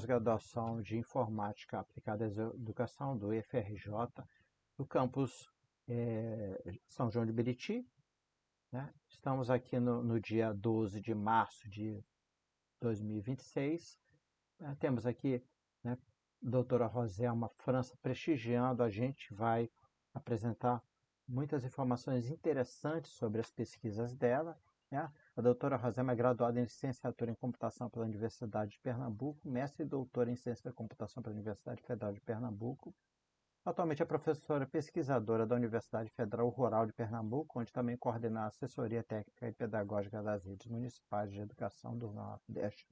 pós-graduação de Informática Aplicada à Educação do IFRJ, do campus São João de Meriti, né? Estamos aqui no dia 12 de março de 2026. Temos aqui, né, a doutora Roselma França prestigiando. A gente vai apresentar muitas informações interessantes sobre as pesquisas dela, né? A doutora Roselma é graduada em licenciatura em computação pela Universidade de Pernambuco, mestre e doutora em ciência da computação pela Universidade Federal de Pernambuco. Atualmente é professora pesquisadora da Universidade Federal Rural de Pernambuco, onde também coordena a assessoria técnica e pedagógica das redes municipais de educação do Nordeste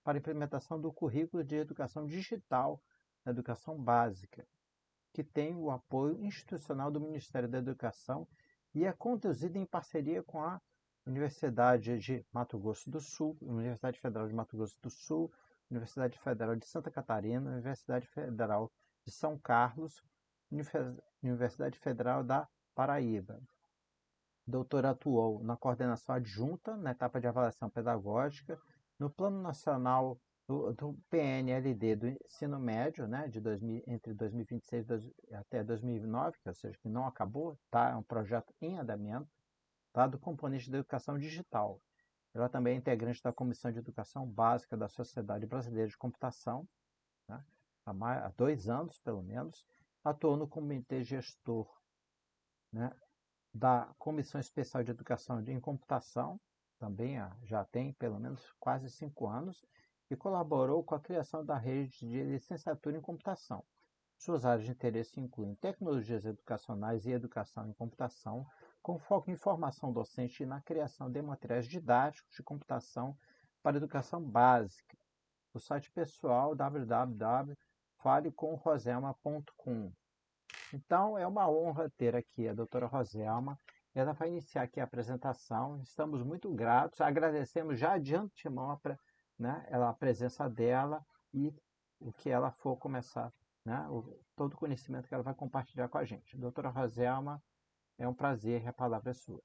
para a implementação do currículo de educação digital na educação básica, que tem o apoio institucional do Ministério da Educação e é conduzido em parceria com a Universidade de Mato Grosso do Sul, Universidade Federal de Mato Grosso do Sul, Universidade Federal de Santa Catarina, Universidade Federal de São Carlos, Universidade Federal da Paraíba. Doutora atuou na coordenação adjunta, na etapa de avaliação pedagógica, no Plano Nacional do PNLD do Ensino Médio, né, entre 2026 até 2009, ou seja, que não acabou, tá? É um projeto em andamento, tá? Do componente da educação digital. Ela também é integrante da Comissão de Educação Básica da Sociedade Brasileira de Computação, né, há 2 anos, pelo menos. Atuou no comitê gestor, né, da Comissão Especial de Educação em Computação, também já tem pelo menos quase 5 anos, e colaborou com a criação da rede de licenciatura em computação. Suas áreas de interesse incluem tecnologias educacionais e educação em computação, com foco em formação docente e na criação de materiais didáticos de computação para educação básica. O site pessoal www.falecomroselma.com. Então, é uma honra ter aqui a doutora Roselma. Ela vai iniciar aqui a apresentação. Estamos muito gratos, agradecemos já de antemão a presença dela e o que ela for começar, né, todo o conhecimento que ela vai compartilhar com a gente. Doutora Roselma, é um prazer e a palavra é sua.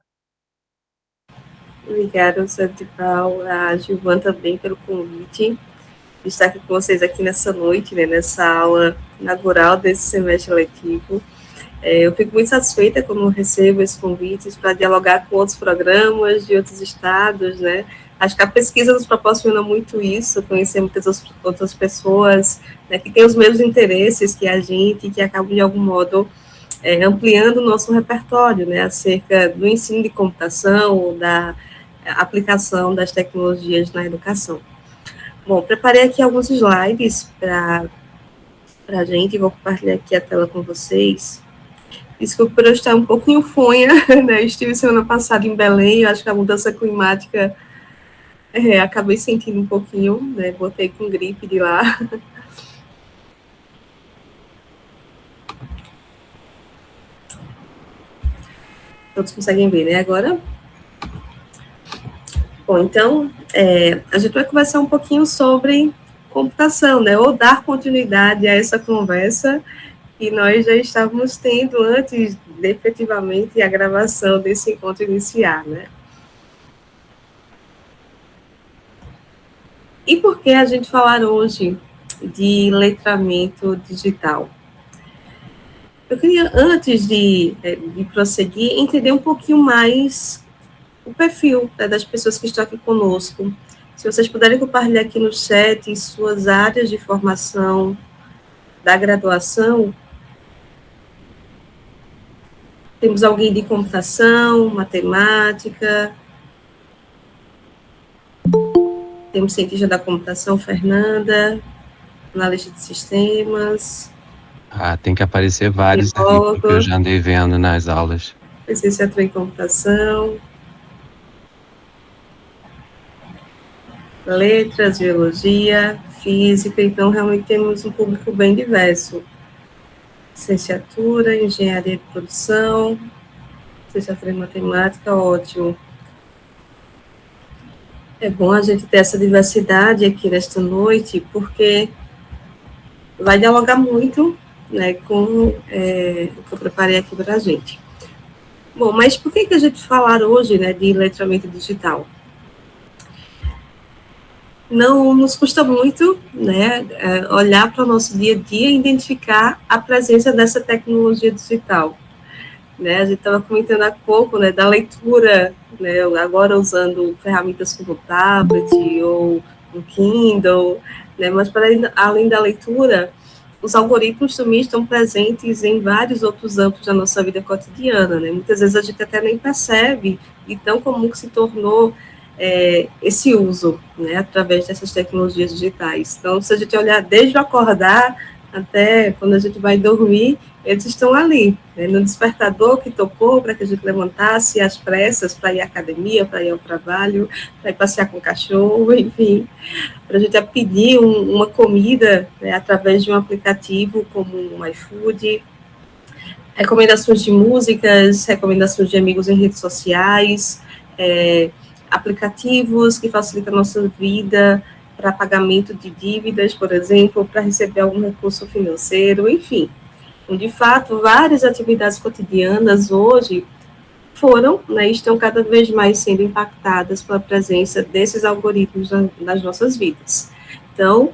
Obrigada, Santival, a Gilvan também pelo convite de estar aqui com vocês aqui nessa noite, né, nessa aula inaugural desse semestre letivo. Eu fico muito satisfeita quando recebo esses convites para dialogar com outros programas de outros estados, né? Acho que a pesquisa nos proporciona muito isso, conhecer muitas outras pessoas, né, que têm os mesmos interesses que a gente, que acabam, de algum modo, ampliando o nosso repertório, né, acerca do ensino de computação, da aplicação das tecnologias na educação. Bom, preparei aqui alguns slides para a gente, vou compartilhar aqui a tela com vocês. Desculpa por eu estar um pouquinho fonha, né? Estive semana passada em Belém, acho que a mudança climática acabei sentindo um pouquinho, né? Botei com gripe de lá. Todos conseguem ver, né? Agora. Bom, então, a gente vai conversar um pouquinho sobre computação, né? Ou dar continuidade a essa conversa que nós já estávamos tendo antes de, efetivamente, a gravação desse encontro iniciar, né? E por que a gente falar hoje de letramento digital? Eu queria, antes de prosseguir, entender um pouquinho mais o perfil, né, das pessoas que estão aqui conosco. Se vocês puderem compartilhar aqui no chat suas áreas de formação da graduação. Temos alguém de computação, matemática. Temos cientista da computação, Fernanda, analista de sistemas. Tem que aparecer vários ali, porque eu já andei vendo nas aulas. Licenciatura em computação. Letras, biologia, física. Então, realmente temos um público bem diverso. Licenciatura, engenharia de produção, licenciatura em matemática, ótimo. É bom a gente ter essa diversidade aqui nesta noite, porque vai dialogar muito, né, com o que eu preparei aqui para a gente. Bom, mas por que a gente falar hoje, né, de letramento digital? não nos custa muito, né, olhar para o nosso dia a dia e identificar a presença dessa tecnologia digital. Né, a gente estava comentando há pouco, né, da leitura, né, agora usando ferramentas como o tablet ou o Kindle, né, mas para além da leitura, os algoritmos também estão presentes em vários outros âmbitos da nossa vida cotidiana, né, muitas vezes a gente até nem percebe de tão comum que se tornou esse uso, né, através dessas tecnologias digitais. Então, se a gente olhar desde o acordar até quando a gente vai dormir, eles estão ali, né, no despertador que tocou para que a gente levantasse às pressas para ir à academia, para ir ao trabalho, para ir passear com o cachorro, enfim, para a gente pedir uma comida, né, através de um aplicativo como o iFood, recomendações de músicas, recomendações de amigos em redes sociais, aplicativos que facilitam a nossa vida para pagamento de dívidas, por exemplo, para receber algum recurso financeiro, enfim. De fato, várias atividades cotidianas hoje foram, né, estão cada vez mais sendo impactadas pela presença desses algoritmos nas nossas vidas. Então,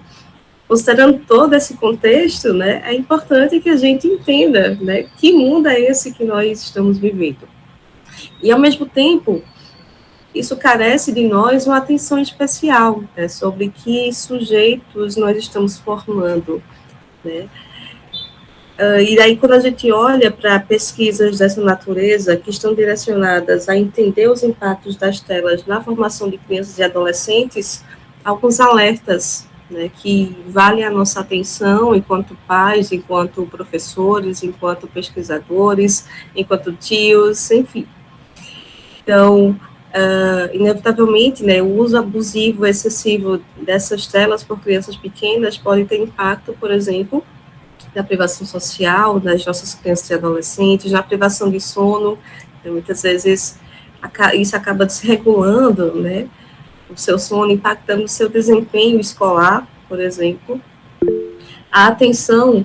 considerando todo esse contexto, né, é importante que a gente entenda, né, que mundo é esse que nós estamos vivendo. E, ao mesmo tempo, isso carece de nós uma atenção especial, né, sobre que sujeitos nós estamos formando, né. E daí, quando a gente olha para pesquisas dessa natureza, que estão direcionadas a entender os impactos das telas na formação de crianças e adolescentes, alguns alertas, né, que valem a nossa atenção enquanto pais, enquanto professores, enquanto pesquisadores, enquanto tios, enfim. Então, inevitavelmente, né, o uso abusivo, excessivo dessas telas por crianças pequenas pode ter impacto, por exemplo, na privação social das nossas crianças e adolescentes, na privação de sono, né, muitas vezes isso acaba desregulando, né, o seu sono, impactando o seu desempenho escolar, por exemplo. A atenção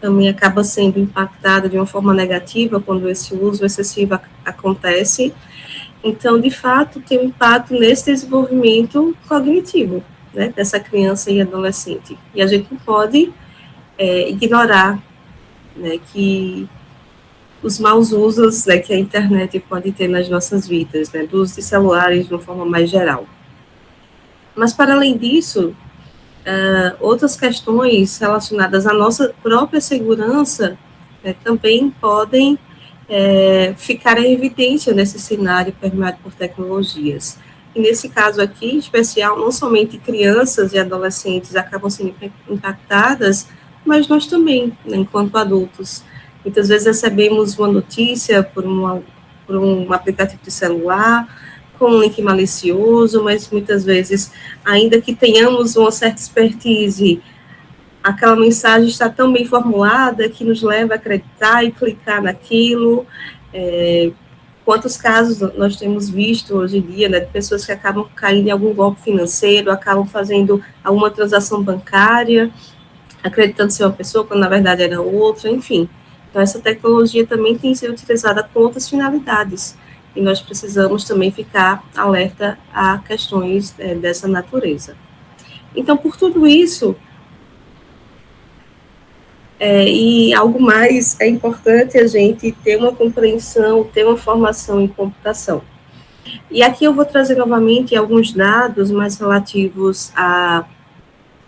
também acaba sendo impactada de uma forma negativa quando esse uso excessivo acontece. Então, de fato, tem um impacto nesse desenvolvimento cognitivo, né, dessa criança e adolescente. E a gente não pode ignorar, né, que os maus usos, né, que a internet pode ter nas nossas vidas, né, do uso de celulares de uma forma mais geral. Mas, para além disso, outras questões relacionadas à nossa própria segurança, né, também podem ficar em evidência nesse cenário permeado por tecnologias. E nesse caso aqui, em especial, não somente crianças e adolescentes acabam sendo impactadas, mas nós também, né, enquanto adultos. Muitas vezes recebemos uma notícia por um aplicativo de celular, com um link malicioso, mas muitas vezes, ainda que tenhamos uma certa expertise, aquela mensagem está tão bem formulada que nos leva a acreditar e clicar naquilo. Quantos casos nós temos visto hoje em dia, né, de pessoas que acabam caindo em algum golpe financeiro, acabam fazendo alguma transação bancária, acreditando ser uma pessoa, quando na verdade era outra, enfim. Então, essa tecnologia também tem sido utilizada com outras finalidades, e nós precisamos também ficar alerta a questões dessa natureza. Então, por tudo isso, e algo mais, é importante a gente ter uma compreensão, ter uma formação em computação. E aqui eu vou trazer novamente alguns dados mais relativos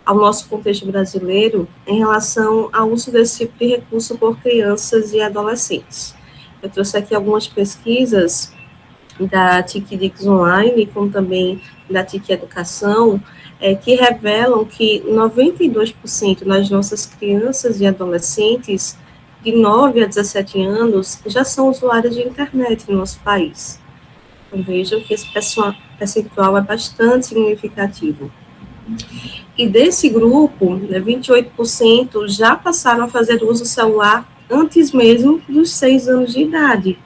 ao nosso contexto brasileiro em relação ao uso desse tipo de recurso por crianças e adolescentes. Eu trouxe aqui algumas pesquisas da TIC Online, como também da TIC Educação, que revelam que 92% das nossas crianças e adolescentes de 9 a 17 anos já são usuários de internet no nosso país. Então, vejam que esse percentual é bastante significativo. E desse grupo, né, 28% já passaram a fazer uso do celular antes mesmo dos 6 anos de idade,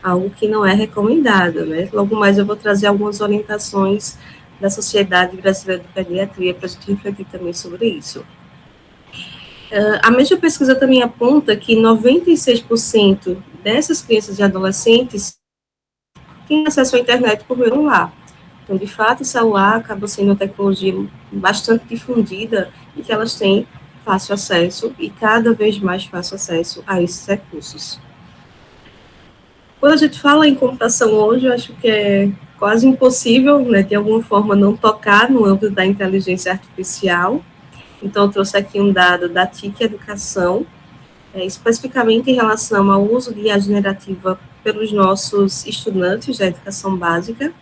algo que não é recomendado, né? Logo mais eu vou trazer algumas orientações da Sociedade Brasileira de Pediatria para a gente refletir também sobre isso. A mesma pesquisa também aponta que 96% dessas crianças e adolescentes têm acesso à internet por meio celular. Então, de fato, o celular acaba sendo uma tecnologia bastante difundida e que elas têm fácil acesso e cada vez mais fácil acesso a esses recursos. Quando a gente fala em computação hoje, eu acho que é quase impossível, né, de alguma forma, não tocar no âmbito da inteligência artificial. Então, eu trouxe aqui um dado da TIC Educação, especificamente em relação ao uso de IA generativa pelos nossos estudantes da educação básica.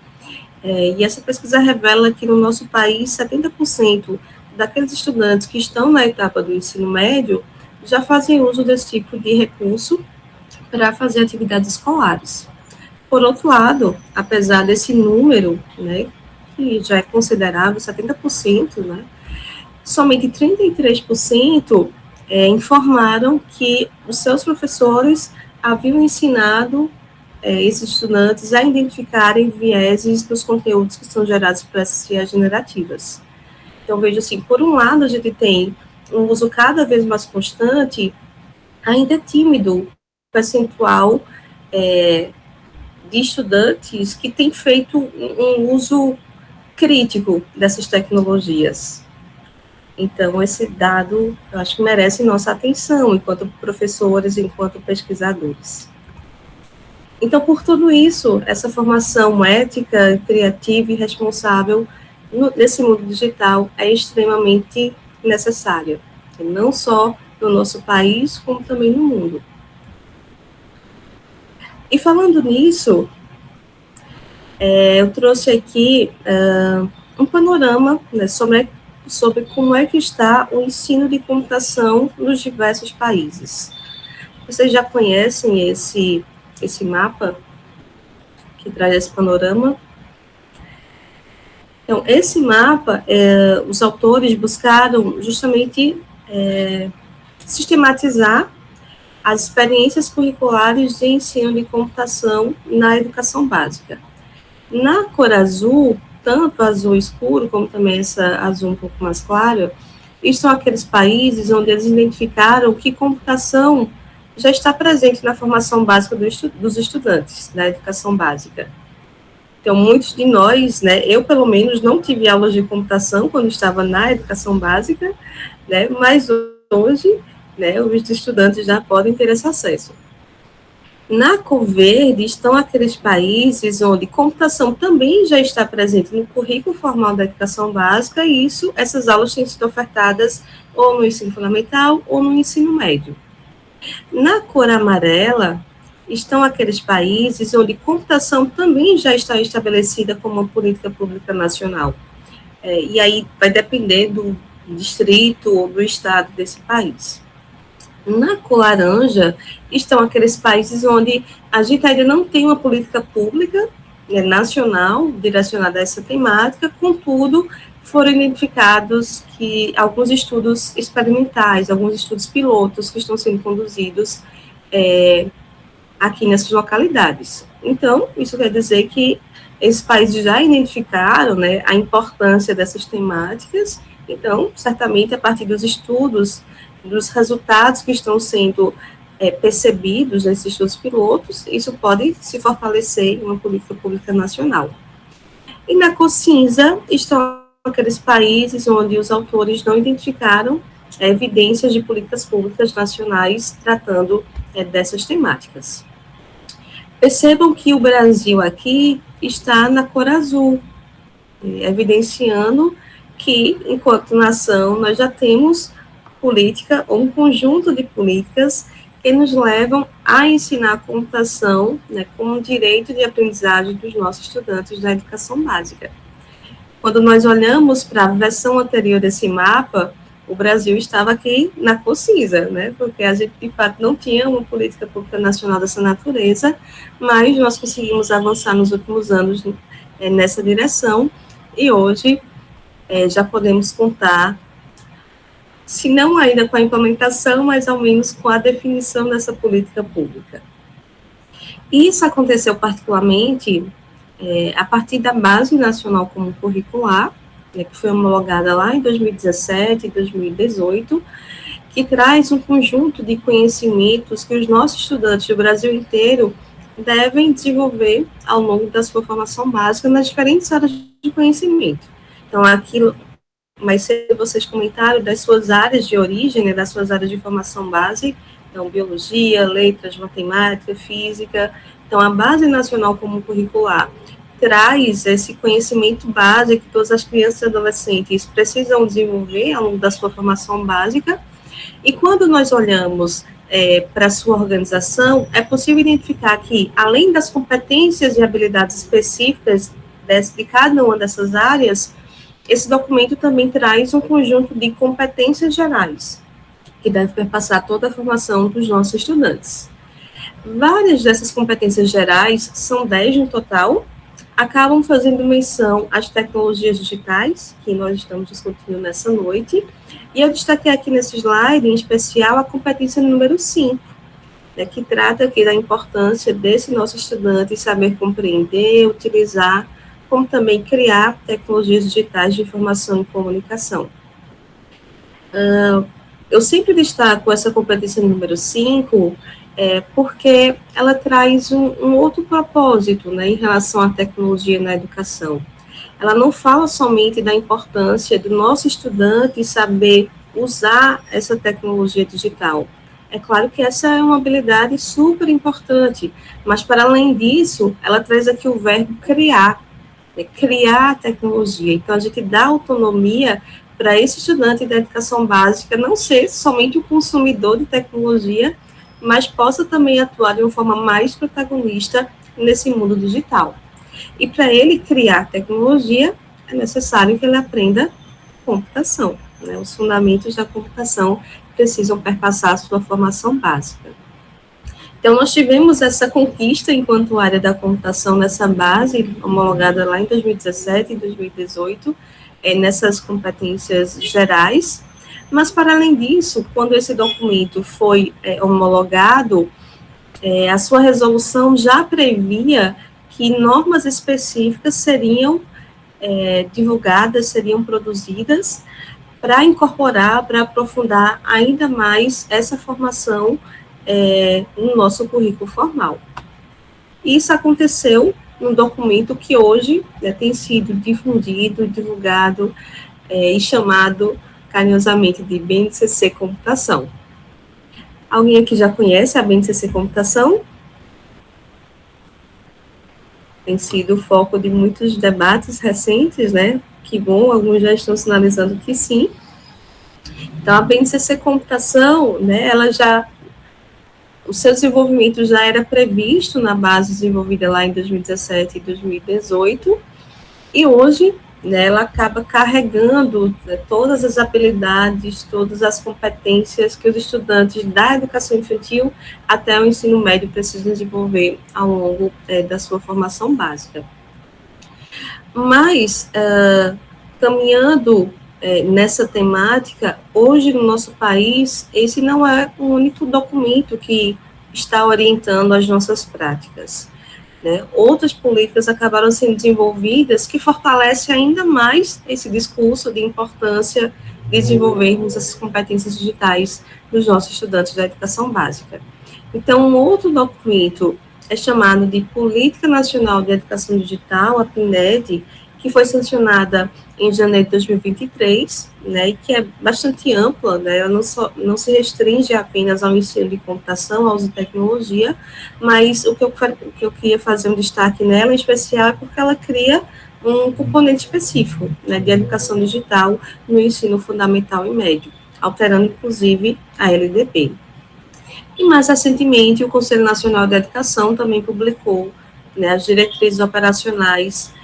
E essa pesquisa revela que no nosso país, 70% daqueles estudantes que estão na etapa do ensino médio já fazem uso desse tipo de recurso para fazer atividades escolares. Por outro lado, apesar desse número, né, que já é considerável, 70%, né, somente 33% informaram que os seus professores haviam ensinado esses estudantes a identificarem vieses nos conteúdos que são gerados por essas IAs generativas. Então, vejo assim, por um lado, a gente tem um uso cada vez mais constante, ainda é tímido o percentual de estudantes que têm feito um uso crítico dessas tecnologias. Então, esse dado, eu acho que merece nossa atenção, enquanto professores, enquanto pesquisadores. Então, por tudo isso, essa formação ética, criativa e responsável nesse mundo digital é extremamente necessária, não só no nosso país, como também no mundo. E falando nisso, eu trouxe aqui um panorama, né, sobre como é que está o ensino de computação nos diversos países. Vocês já conhecem esse mapa que traz esse panorama? Então, esse mapa, os autores buscaram justamente sistematizar as experiências curriculares de ensino de computação na educação básica. Na cor azul, tanto azul escuro, como também essa azul um pouco mais clara, estão aqueles países onde eles identificaram que computação já está presente na formação básica dos estudantes da educação básica. Então, muitos de nós, né, eu pelo menos não tive aulas de computação quando estava na educação básica, né, mas hoje, né, os estudantes já podem ter esse acesso. Na cor verde estão aqueles países onde computação também já está presente no currículo formal da educação básica, e essas aulas têm sido ofertadas ou no ensino fundamental ou no ensino médio. Na cor amarela estão aqueles países onde computação também já está estabelecida como uma política pública nacional. E aí vai depender do distrito ou do estado desse país. Na cor laranja estão aqueles países onde a gente ainda não tem uma política pública, né, nacional direcionada a essa temática, contudo, foram identificados que alguns estudos experimentais, alguns estudos pilotos que estão sendo conduzidos aqui nessas localidades. Então, isso quer dizer que esses países já identificaram, né, a importância dessas temáticas. Então, certamente, a partir dos estudos, dos resultados que estão sendo percebidos nesses estudos pilotos, isso pode se fortalecer em uma política pública nacional. E na cor cinza estão aqueles países onde os autores não identificaram evidências de políticas públicas nacionais tratando dessas temáticas. Percebam que o Brasil aqui está na cor azul, evidenciando que, enquanto nação, nós já temos política ou um conjunto de políticas que nos levam a ensinar a computação, né, como um direito de aprendizagem dos nossos estudantes da educação básica. Quando nós olhamos para a versão anterior desse mapa, o Brasil estava aqui na cor cinza, né, porque a gente, de fato, não tinha uma política pública nacional dessa natureza, mas nós conseguimos avançar nos últimos anos nessa direção, e hoje já podemos contar, se não ainda com a implementação, mas ao menos com a definição dessa política pública. Isso aconteceu particularmente a partir da Base Nacional Comum Curricular, que foi homologada lá em 2017 e 2018, que traz um conjunto de conhecimentos que os nossos estudantes do Brasil inteiro devem desenvolver ao longo da sua formação básica nas diferentes áreas de conhecimento. Então, aquilo, mais cedo vocês comentaram das suas áreas de origem, né, das suas áreas de formação base, então, biologia, letras, matemática, física. Então, a Base Nacional Comum Curricular traz esse conhecimento básico que todas as crianças e adolescentes precisam desenvolver ao longo da sua formação básica. E quando nós olhamos para a sua organização, é possível identificar que, além das competências e habilidades específicas de cada uma dessas áreas, esse documento também traz um conjunto de competências gerais, que deve perpassar toda a formação dos nossos estudantes. Várias dessas competências gerais, são 10 no total, acabam fazendo menção às tecnologias digitais, que nós estamos discutindo nessa noite, e eu destaquei aqui nesse slide, em especial, a competência número 5, né, que trata aqui da importância desse nosso estudante saber compreender, utilizar, como também criar tecnologias digitais de informação e comunicação. Eu sempre destaco essa competência número 5, porque ela traz um outro propósito, né, em relação à tecnologia na educação. Ela não fala somente da importância do nosso estudante saber usar essa tecnologia digital. É claro que essa é uma habilidade super importante, mas para além disso, ela traz aqui o verbo criar, né, criar a tecnologia. Então, a gente dá autonomia para esse estudante da educação básica não ser somente o consumidor de tecnologia, mas possa também atuar de uma forma mais protagonista nesse mundo digital. E para ele criar tecnologia, é necessário que ele aprenda computação, né? Os fundamentos da computação precisam perpassar a sua formação básica. Então, nós tivemos essa conquista enquanto área da computação nessa base, homologada lá em 2017 e 2018, nessas competências gerais. Mas, para além disso, quando esse documento foi homologado, a sua resolução já previa que normas específicas seriam divulgadas, seriam produzidas para incorporar, para aprofundar ainda mais essa formação no nosso currículo formal. Isso aconteceu num documento que hoje tem sido difundido, divulgado e chamado carinhosamente de BNCC Computação. Alguém aqui já conhece a BNCC Computação? Tem sido o foco de muitos debates recentes, né? Que bom, alguns já estão sinalizando que sim. Então, a BNCC Computação, né, ela já, o seu desenvolvimento já era previsto na base desenvolvida lá em 2017 e 2018, e hoje, né, ela acaba carregando, né, todas as habilidades, todas as competências que os estudantes da educação infantil até o ensino médio precisam desenvolver ao longo da sua formação básica. Mas, caminhando nessa temática, hoje no nosso país, esse não é o único documento que está orientando as nossas práticas, né? Outras políticas acabaram sendo desenvolvidas que fortalecem ainda mais esse discurso de importância de desenvolvermos essas competências digitais dos nossos estudantes da educação básica. Então, um outro documento é chamado de Política Nacional de Educação Digital, a PNED, que foi sancionada em janeiro de 2023, né, e que é bastante ampla, né, ela não se restringe apenas ao ensino de computação, ao uso de tecnologia, mas o que eu queria fazer um destaque nela, em especial, é porque ela cria um componente específico, né, de educação digital no ensino fundamental e médio, alterando, inclusive, a LDB. E, mais recentemente, o Conselho Nacional de Educação também publicou, né, as diretrizes operacionais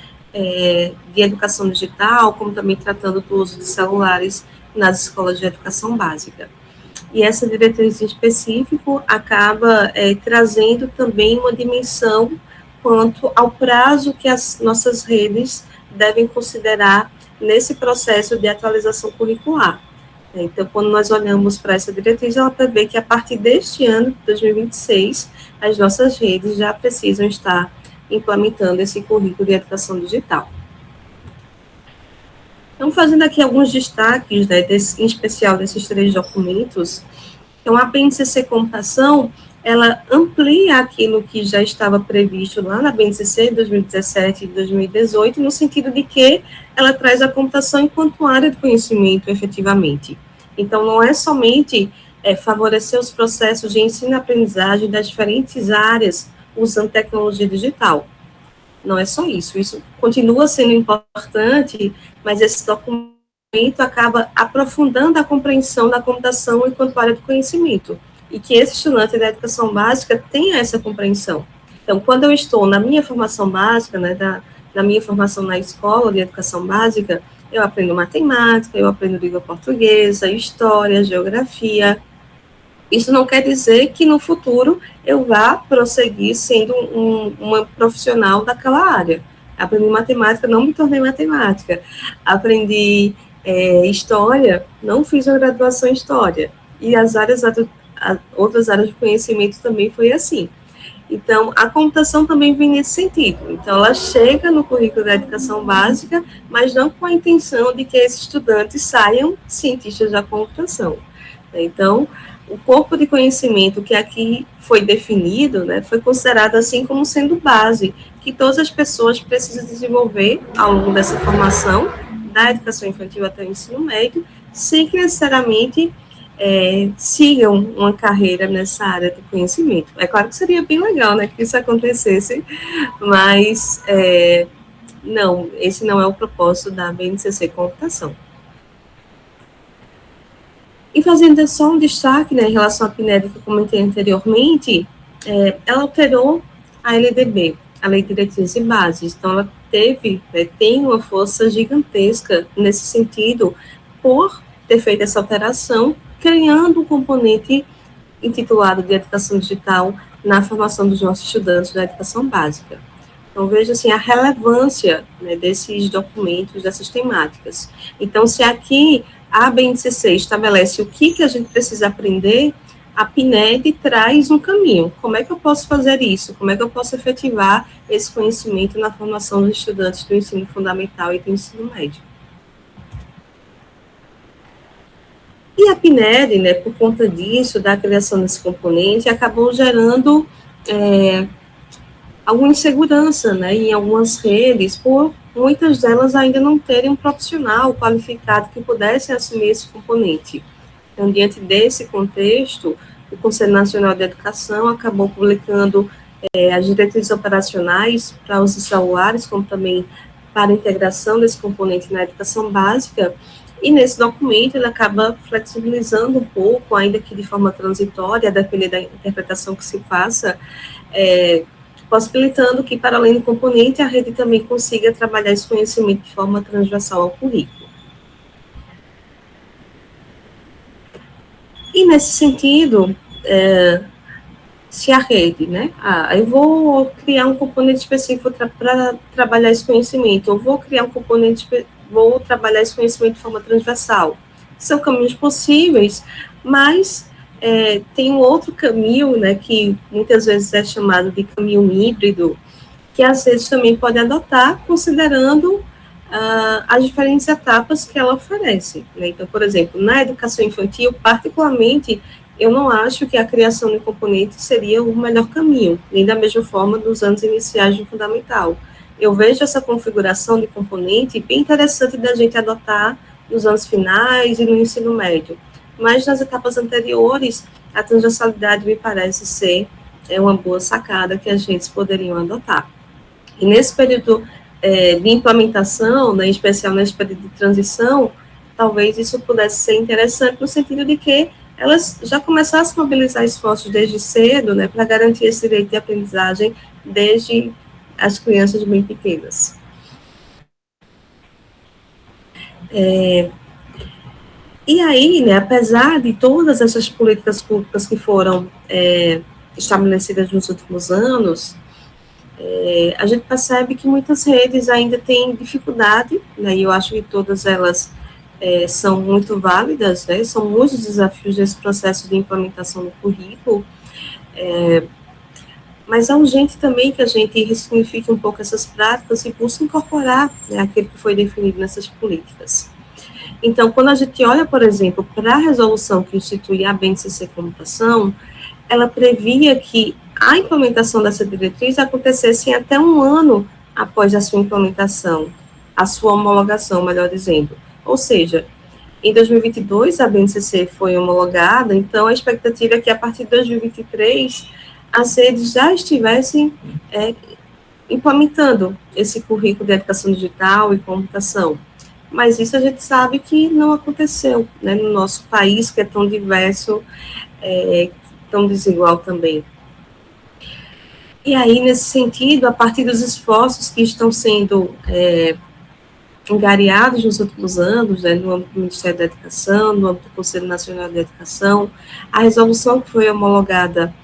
de educação digital, como também tratando do uso de celulares nas escolas de educação básica. E essa diretriz em específico acaba trazendo também uma dimensão quanto ao prazo que as nossas redes devem considerar nesse processo de atualização curricular. Então, quando nós olhamos para essa diretriz, ela prevê que a partir deste ano, 2026, as nossas redes já precisam estar implementando esse currículo de educação digital. Então, fazendo aqui alguns destaques, né, em especial desses 3 documentos. Então, a BNCC Computação, ela amplia aquilo que já estava previsto lá na BNCC 2017 e 2018, no sentido de que ela traz a computação enquanto área de conhecimento, efetivamente. Então, não é somente favorecer os processos de ensino e aprendizagem das diferentes áreas usando tecnologia digital. Não é só isso. Isso continua sendo importante, mas esse documento acaba aprofundando a compreensão da computação enquanto área de conhecimento, e que esse estudante da educação básica tenha essa compreensão. Então, quando eu estou na minha formação básica, né, na minha formação na escola de educação básica, eu aprendo matemática, eu aprendo língua portuguesa, história, geografia. Isso não quer dizer que no futuro eu vá prosseguir sendo uma profissional daquela área. Aprendi matemática, não me tornei matemática. Aprendi história, não fiz uma graduação em história. E as outras áreas de conhecimento também foi assim. Então, a computação também vem nesse sentido. Então, ela chega no currículo da educação básica, mas não com a intenção de que esses estudantes saiam cientistas da computação. Então, o corpo de conhecimento que aqui foi definido, né, foi considerado assim como sendo base, que todas as pessoas precisam desenvolver ao longo dessa formação, da educação infantil até o ensino médio, sem que necessariamente sigam uma carreira nessa área de conhecimento. É claro que seria bem legal, né, que isso acontecesse, mas não, esse não é o propósito da BNCC Computação. E fazendo só um destaque, né, em relação à PNED que eu comentei anteriormente, ela alterou a LDB, a Lei de Diretrizes e Bases, então ela tem uma força gigantesca nesse sentido, por ter feito essa alteração, criando um componente intitulado de educação digital na formação dos nossos estudantes da educação básica. Então, veja assim, a relevância, né, desses documentos, dessas temáticas. Então, se aqui a BNCC estabelece o que a gente precisa aprender, a PNED traz um caminho. Como é que eu posso fazer isso? Como é que eu posso efetivar esse conhecimento na formação dos estudantes do ensino fundamental e do ensino médio? E a PNED, né, por conta disso, da criação desse componente, acabou gerando alguma insegurança, né, em algumas redes, por muitas delas ainda não terem um profissional qualificado que pudesse assumir esse componente. Então, diante desse contexto, o Conselho Nacional de Educação acabou publicando as diretrizes operacionais para os celulares, como também para a integração desse componente na educação básica, e nesse documento ele acaba flexibilizando um pouco, ainda que de forma transitória, a depender da interpretação que se faça, possibilitando que, para além do componente, a rede também consiga trabalhar esse conhecimento de forma transversal ao currículo. E, nesse sentido, se a rede, né, eu vou criar um componente específico para trabalhar esse conhecimento, eu vou criar um componente, vou trabalhar esse conhecimento de forma transversal. São caminhos possíveis, mas tem um outro caminho, né, que muitas vezes é chamado de caminho híbrido, que às vezes também pode adotar, considerando as diferentes etapas que ela oferece, né? Então, por exemplo, na educação infantil, particularmente, eu não acho que a criação de componente seria o melhor caminho, nem da mesma forma nos anos iniciais do fundamental. Eu vejo essa configuração de componente bem interessante da gente adotar nos anos finais e no ensino médio, mas nas etapas anteriores, a transversalidade me parece ser uma boa sacada que as agentes poderiam adotar. E nesse período de implementação, né, em especial nesse período de transição, talvez isso pudesse ser interessante no sentido de que elas já começassem a mobilizar esforços desde cedo, né, para garantir esse direito de aprendizagem desde as crianças bem pequenas. E aí, né, apesar de todas essas políticas públicas que foram estabelecidas nos últimos anos, a gente percebe que muitas redes ainda têm dificuldade, né, e eu acho que todas elas são muito válidas, né, são muitos desafios desse processo de implementação do currículo, mas é urgente também que a gente ressignifique um pouco essas práticas e busque incorporar, né, aquilo que foi definido nessas políticas. Então, quando a gente olha, por exemplo, para a resolução que institui a BNCC Computação, ela previa que a implementação dessa diretriz acontecesse em até um ano após a sua implementação, a sua homologação, melhor dizendo. Ou seja, em 2022, a BNCC foi homologada, então a expectativa é que a partir de 2023, as redes já estivessem implementando esse currículo de educação digital e computação. Mas isso a gente sabe que não aconteceu, né, no nosso país, que é tão diverso, tão desigual também. E aí, nesse sentido, a partir dos esforços que estão sendo angariados nos últimos anos, né, no âmbito do Ministério da Educação, no âmbito do Conselho Nacional de Educação, a resolução que foi homologada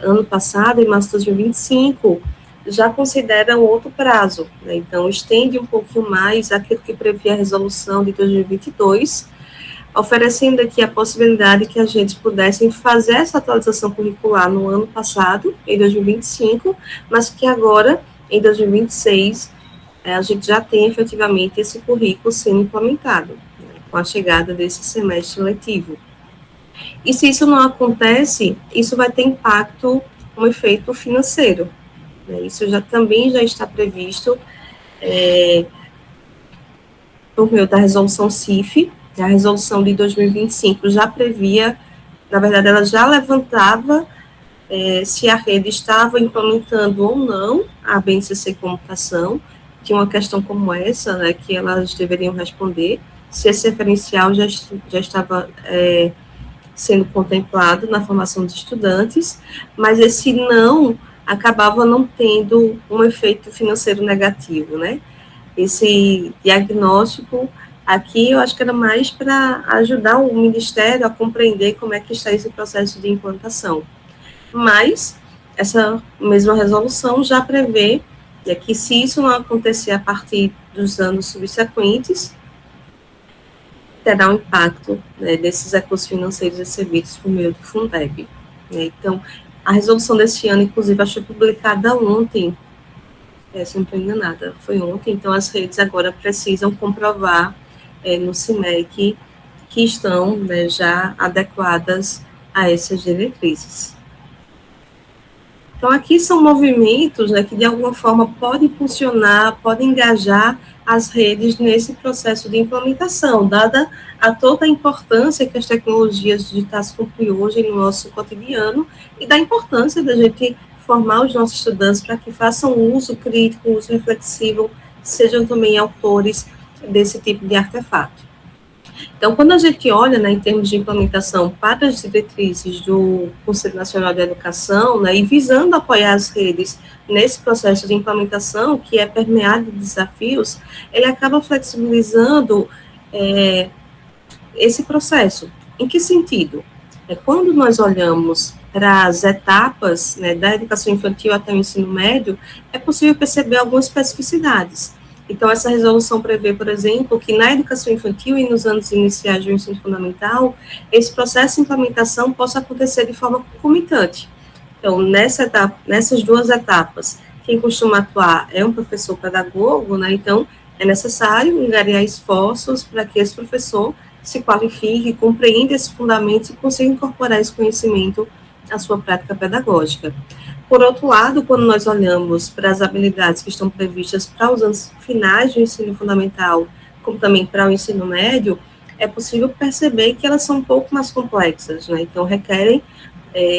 ano passado, em março de 2025, já considera um outro prazo, né? Então, estende um pouquinho mais aquilo que previa a resolução de 2022, oferecendo aqui a possibilidade que a gente pudessem fazer essa atualização curricular no ano passado, em 2025, mas que agora, em 2026, a gente já tem efetivamente esse currículo sendo implementado, né, com a chegada desse semestre letivo. E se isso não acontece, isso vai ter impacto, um efeito financeiro, né? Isso também já está previsto por meio da resolução CIF. A resolução de 2025 já previa, na verdade, ela já levantava se a rede estava implementando ou não a BNCC Computação. Tinha uma questão como essa, né, que elas deveriam responder, se esse referencial já estava sendo contemplado na formação de estudantes, mas esse não acabava não tendo um efeito financeiro negativo, né? Esse diagnóstico aqui eu acho que era mais para ajudar o Ministério a compreender como é que está esse processo de implantação. Mas essa mesma resolução já prevê que se isso não acontecer a partir dos anos subsequentes, terá um impacto, né, desses recursos financeiros recebidos por meio do Fundeb, né? Então, a resolução deste ano, inclusive, achou publicada ontem, se não estou enganada, foi ontem, então as redes agora precisam comprovar no CIMEC que estão, né, já adequadas a essas diretrizes. Então, aqui são movimentos, né, que de alguma forma podem funcionar, podem engajar as redes nesse processo de implementação, dada a toda a importância que as tecnologias digitais cumprem hoje no nosso cotidiano e da importância da gente formar os nossos estudantes para que façam uso crítico, uso reflexivo, sejam também autores desse tipo de artefato. Então, quando a gente olha, né, em termos de implementação para as diretrizes do Conselho Nacional de Educação, né, e visando apoiar as redes nesse processo de implementação, que é permeado de desafios, ele acaba flexibilizando esse processo. Em que sentido? Quando nós olhamos para as etapas, né, da educação infantil até o ensino médio, é possível perceber algumas especificidades. Então, essa resolução prevê, por exemplo, que na educação infantil e nos anos iniciais do ensino fundamental, esse processo de implementação possa acontecer de forma concomitante. Então, nessas duas etapas, quem costuma atuar é um professor pedagogo, né? Então, é necessário angariar esforços para que esse professor se qualifique, compreenda esses fundamentos e consiga incorporar esse conhecimento à sua prática pedagógica. Por outro lado, quando nós olhamos para as habilidades que estão previstas para os anos finais do ensino fundamental, como também para o ensino médio, é possível perceber que elas são um pouco mais complexas, né? Então, requerem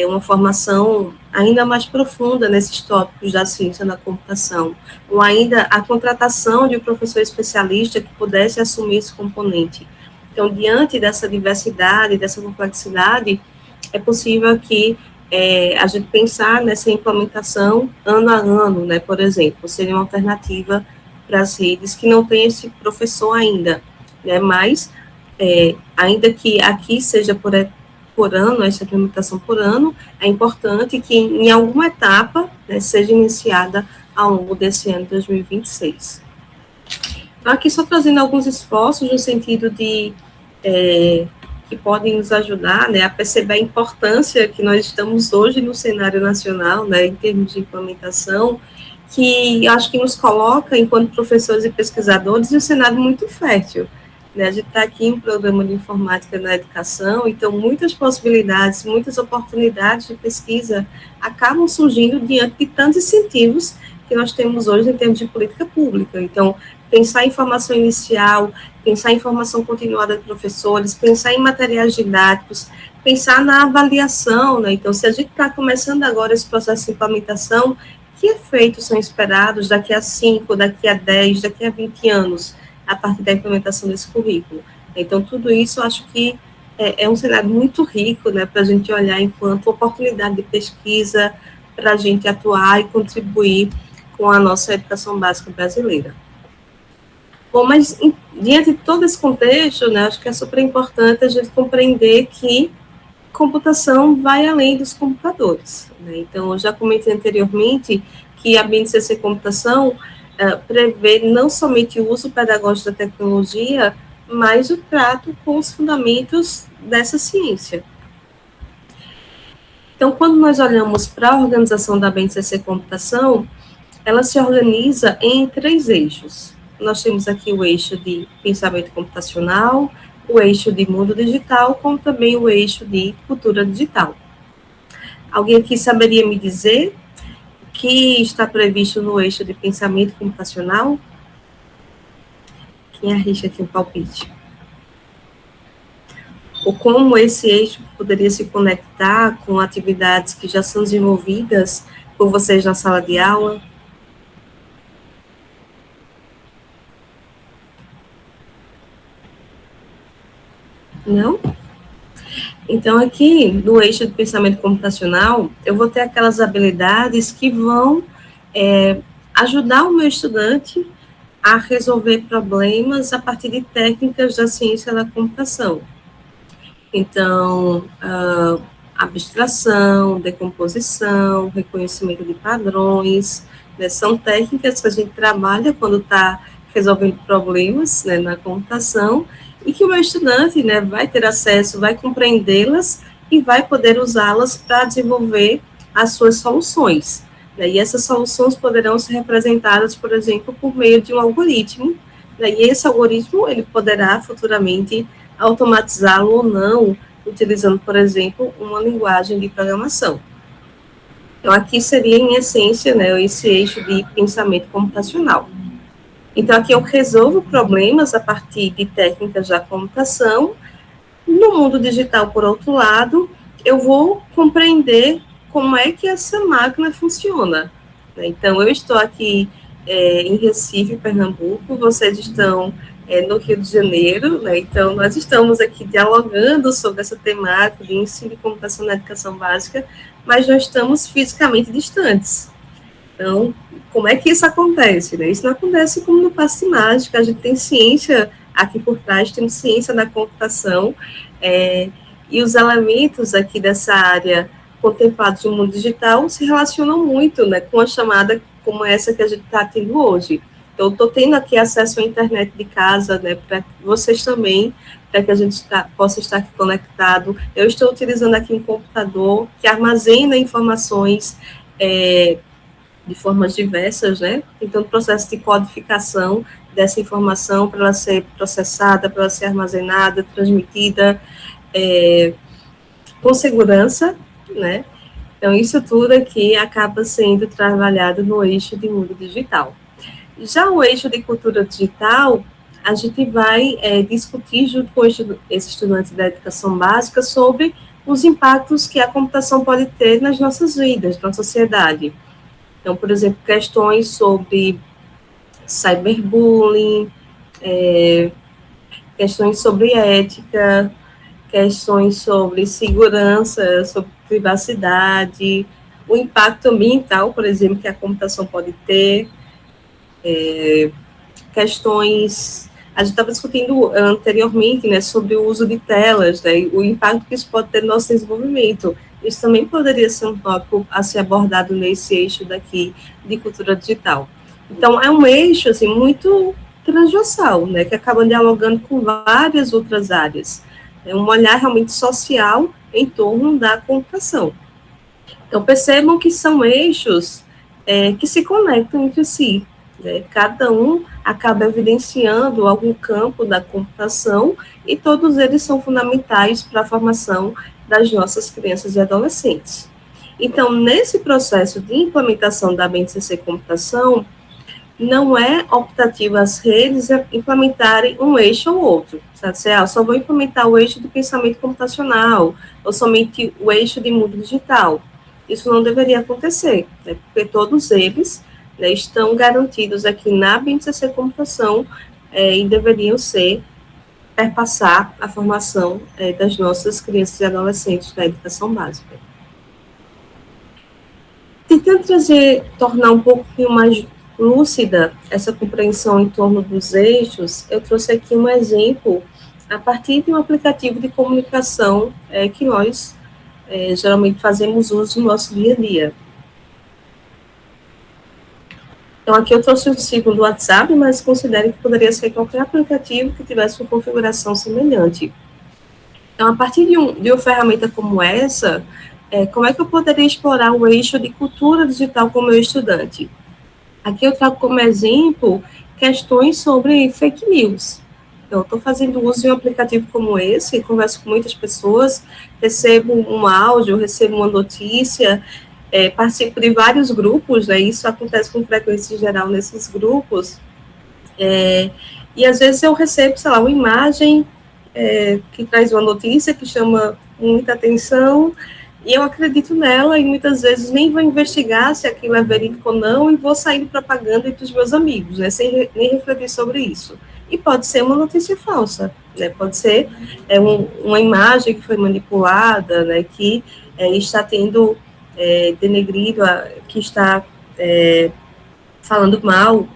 uma formação ainda mais profunda nesses tópicos da ciência da computação, ou ainda a contratação de um professor especialista que pudesse assumir esse componente. Então, diante dessa diversidade, dessa complexidade, é possível que a gente pensar nessa implementação ano a ano, né, por exemplo, seria uma alternativa para as redes que não tem esse professor ainda, né, mas ainda que aqui seja por ano, essa implementação por ano, é importante que em alguma etapa, né, seja iniciada ao longo desse ano de 2026. Então, aqui só trazendo alguns esforços no sentido de que podem nos ajudar, né, a perceber a importância que nós estamos hoje no cenário nacional, né, em termos de implementação, que acho que nos coloca, enquanto professores e pesquisadores, em um cenário muito fértil, né? A gente está aqui em um programa de informática na educação, então muitas possibilidades, muitas oportunidades de pesquisa acabam surgindo diante de tantos incentivos que nós temos hoje em termos de política pública. Então, pensar em formação inicial, pensar em formação continuada de professores, pensar em materiais didáticos, pensar na avaliação, né? Então, se a gente está começando agora esse processo de implementação, que efeitos são esperados daqui a 5, daqui a 10, daqui a 20 anos, a partir da implementação desse currículo? Então, tudo isso eu acho que é um cenário muito rico, né, para a gente olhar enquanto oportunidade de pesquisa, para a gente atuar e contribuir com a nossa educação básica brasileira. Bom, mas diante de todo esse contexto, né, acho que é super importante a gente compreender que computação vai além dos computadores, né? Então, eu já comentei anteriormente que a BNCC Computação prevê não somente o uso pedagógico da tecnologia, mas o trato com os fundamentos dessa ciência. Então, quando nós olhamos para a organização da BNCC Computação, ela se organiza em 3 eixos. Nós temos aqui o eixo de pensamento computacional, o eixo de mundo digital, como também o eixo de cultura digital. Alguém aqui saberia me dizer o que está previsto no eixo de pensamento computacional? Quem arrisca aqui um palpite? Ou como esse eixo poderia se conectar com atividades que já são desenvolvidas por vocês na sala de aula? Não? Então, aqui, no eixo de pensamento computacional, eu vou ter aquelas habilidades que vão ajudar o meu estudante a resolver problemas a partir de técnicas da ciência da computação. Então, abstração, decomposição, reconhecimento de padrões, né, são técnicas que a gente trabalha quando está resolvendo problemas, né, na computação, e que o meu estudante, né, vai ter acesso, vai compreendê-las e vai poder usá-las para desenvolver as suas soluções, né? E essas soluções poderão ser representadas, por exemplo, por meio de um algoritmo, né? E esse algoritmo ele poderá futuramente automatizá-lo ou não, utilizando, por exemplo, uma linguagem de programação. Então, aqui seria, em essência, né, esse eixo de pensamento computacional. Então, aqui eu resolvo problemas a partir de técnicas da computação. No mundo digital, por outro lado, eu vou compreender como é que essa máquina funciona. Então, eu estou aqui em Recife, Pernambuco, vocês estão no Rio de Janeiro, né? Então, nós estamos aqui dialogando sobre essa temática de ensino de computação na educação básica, mas nós estamos fisicamente distantes. Então, como é que isso acontece, né? Isso não acontece como no passe de mágica, a gente tem ciência aqui por trás, temos ciência da computação, e os elementos aqui dessa área contemplados no mundo digital se relacionam muito, né, com a chamada como essa que a gente está tendo hoje. Então, estou tendo aqui acesso à internet de casa, né, para vocês também, para que a gente possa estar aqui conectado. Eu estou utilizando aqui um computador que armazena informações de formas diversas, né? Então, o processo de codificação dessa informação para ela ser processada, para ela ser armazenada, transmitida com segurança, né? Então, isso tudo aqui acaba sendo trabalhado no eixo de mundo digital. Já o eixo de cultura digital, a gente vai discutir junto com esses estudantes da educação básica sobre os impactos que a computação pode ter nas nossas vidas, na sociedade. Então, por exemplo, questões sobre cyberbullying, questões sobre ética, questões sobre segurança, sobre privacidade, o impacto ambiental, por exemplo, que a computação pode ter, questões... A gente estava discutindo anteriormente, né, sobre o uso de telas, né, e o impacto que isso pode ter no nosso desenvolvimento. Isso também poderia ser um tópico a ser abordado nesse eixo daqui de cultura digital. Então, é um eixo, assim, muito transversal, né, que acaba dialogando com várias outras áreas. É um olhar realmente social em torno da computação. Então, percebam que são eixos que se conectam entre si. né? Cada um acaba evidenciando algum campo da computação e todos eles são fundamentais para a formação das nossas crianças e adolescentes. Então, nesse processo de implementação da BNCC Computação, não é optativo as redes implementarem um eixo ou outro, sabe? Só vou implementar o eixo do pensamento computacional, ou somente o eixo de mundo digital. Isso não deveria acontecer, né? Porque todos eles, né, estão garantidos aqui na BNCC Computação e deveriam perpassar a formação das nossas crianças e adolescentes na educação básica. Tentando tornar um pouquinho mais lúcida essa compreensão em torno dos eixos, eu trouxe aqui um exemplo a partir de um aplicativo de comunicação que nós geralmente fazemos uso no nosso dia a dia. Então, aqui eu trouxe um símbolo do WhatsApp, mas considere que poderia ser qualquer aplicativo que tivesse uma configuração semelhante. Então, a partir de uma ferramenta como essa, como é que eu poderia explorar o eixo de cultura digital com o meu estudante? Aqui eu trago como exemplo questões sobre fake news. Então, eu estou fazendo uso de um aplicativo como esse, converso com muitas pessoas, recebo um áudio, recebo uma notícia, participo de vários grupos, né? Isso acontece com frequência geral nesses grupos, e às vezes eu recebo, sei lá, uma imagem que traz uma notícia que chama muita atenção, e eu acredito nela, e muitas vezes nem vou investigar se aquilo é verídico ou não, e vou sair propaganda entre os meus amigos, né, sem nem refletir sobre isso. E pode ser uma notícia falsa, né, pode ser uma imagem que foi manipulada, né, que está tendo denegrido, que está falando mal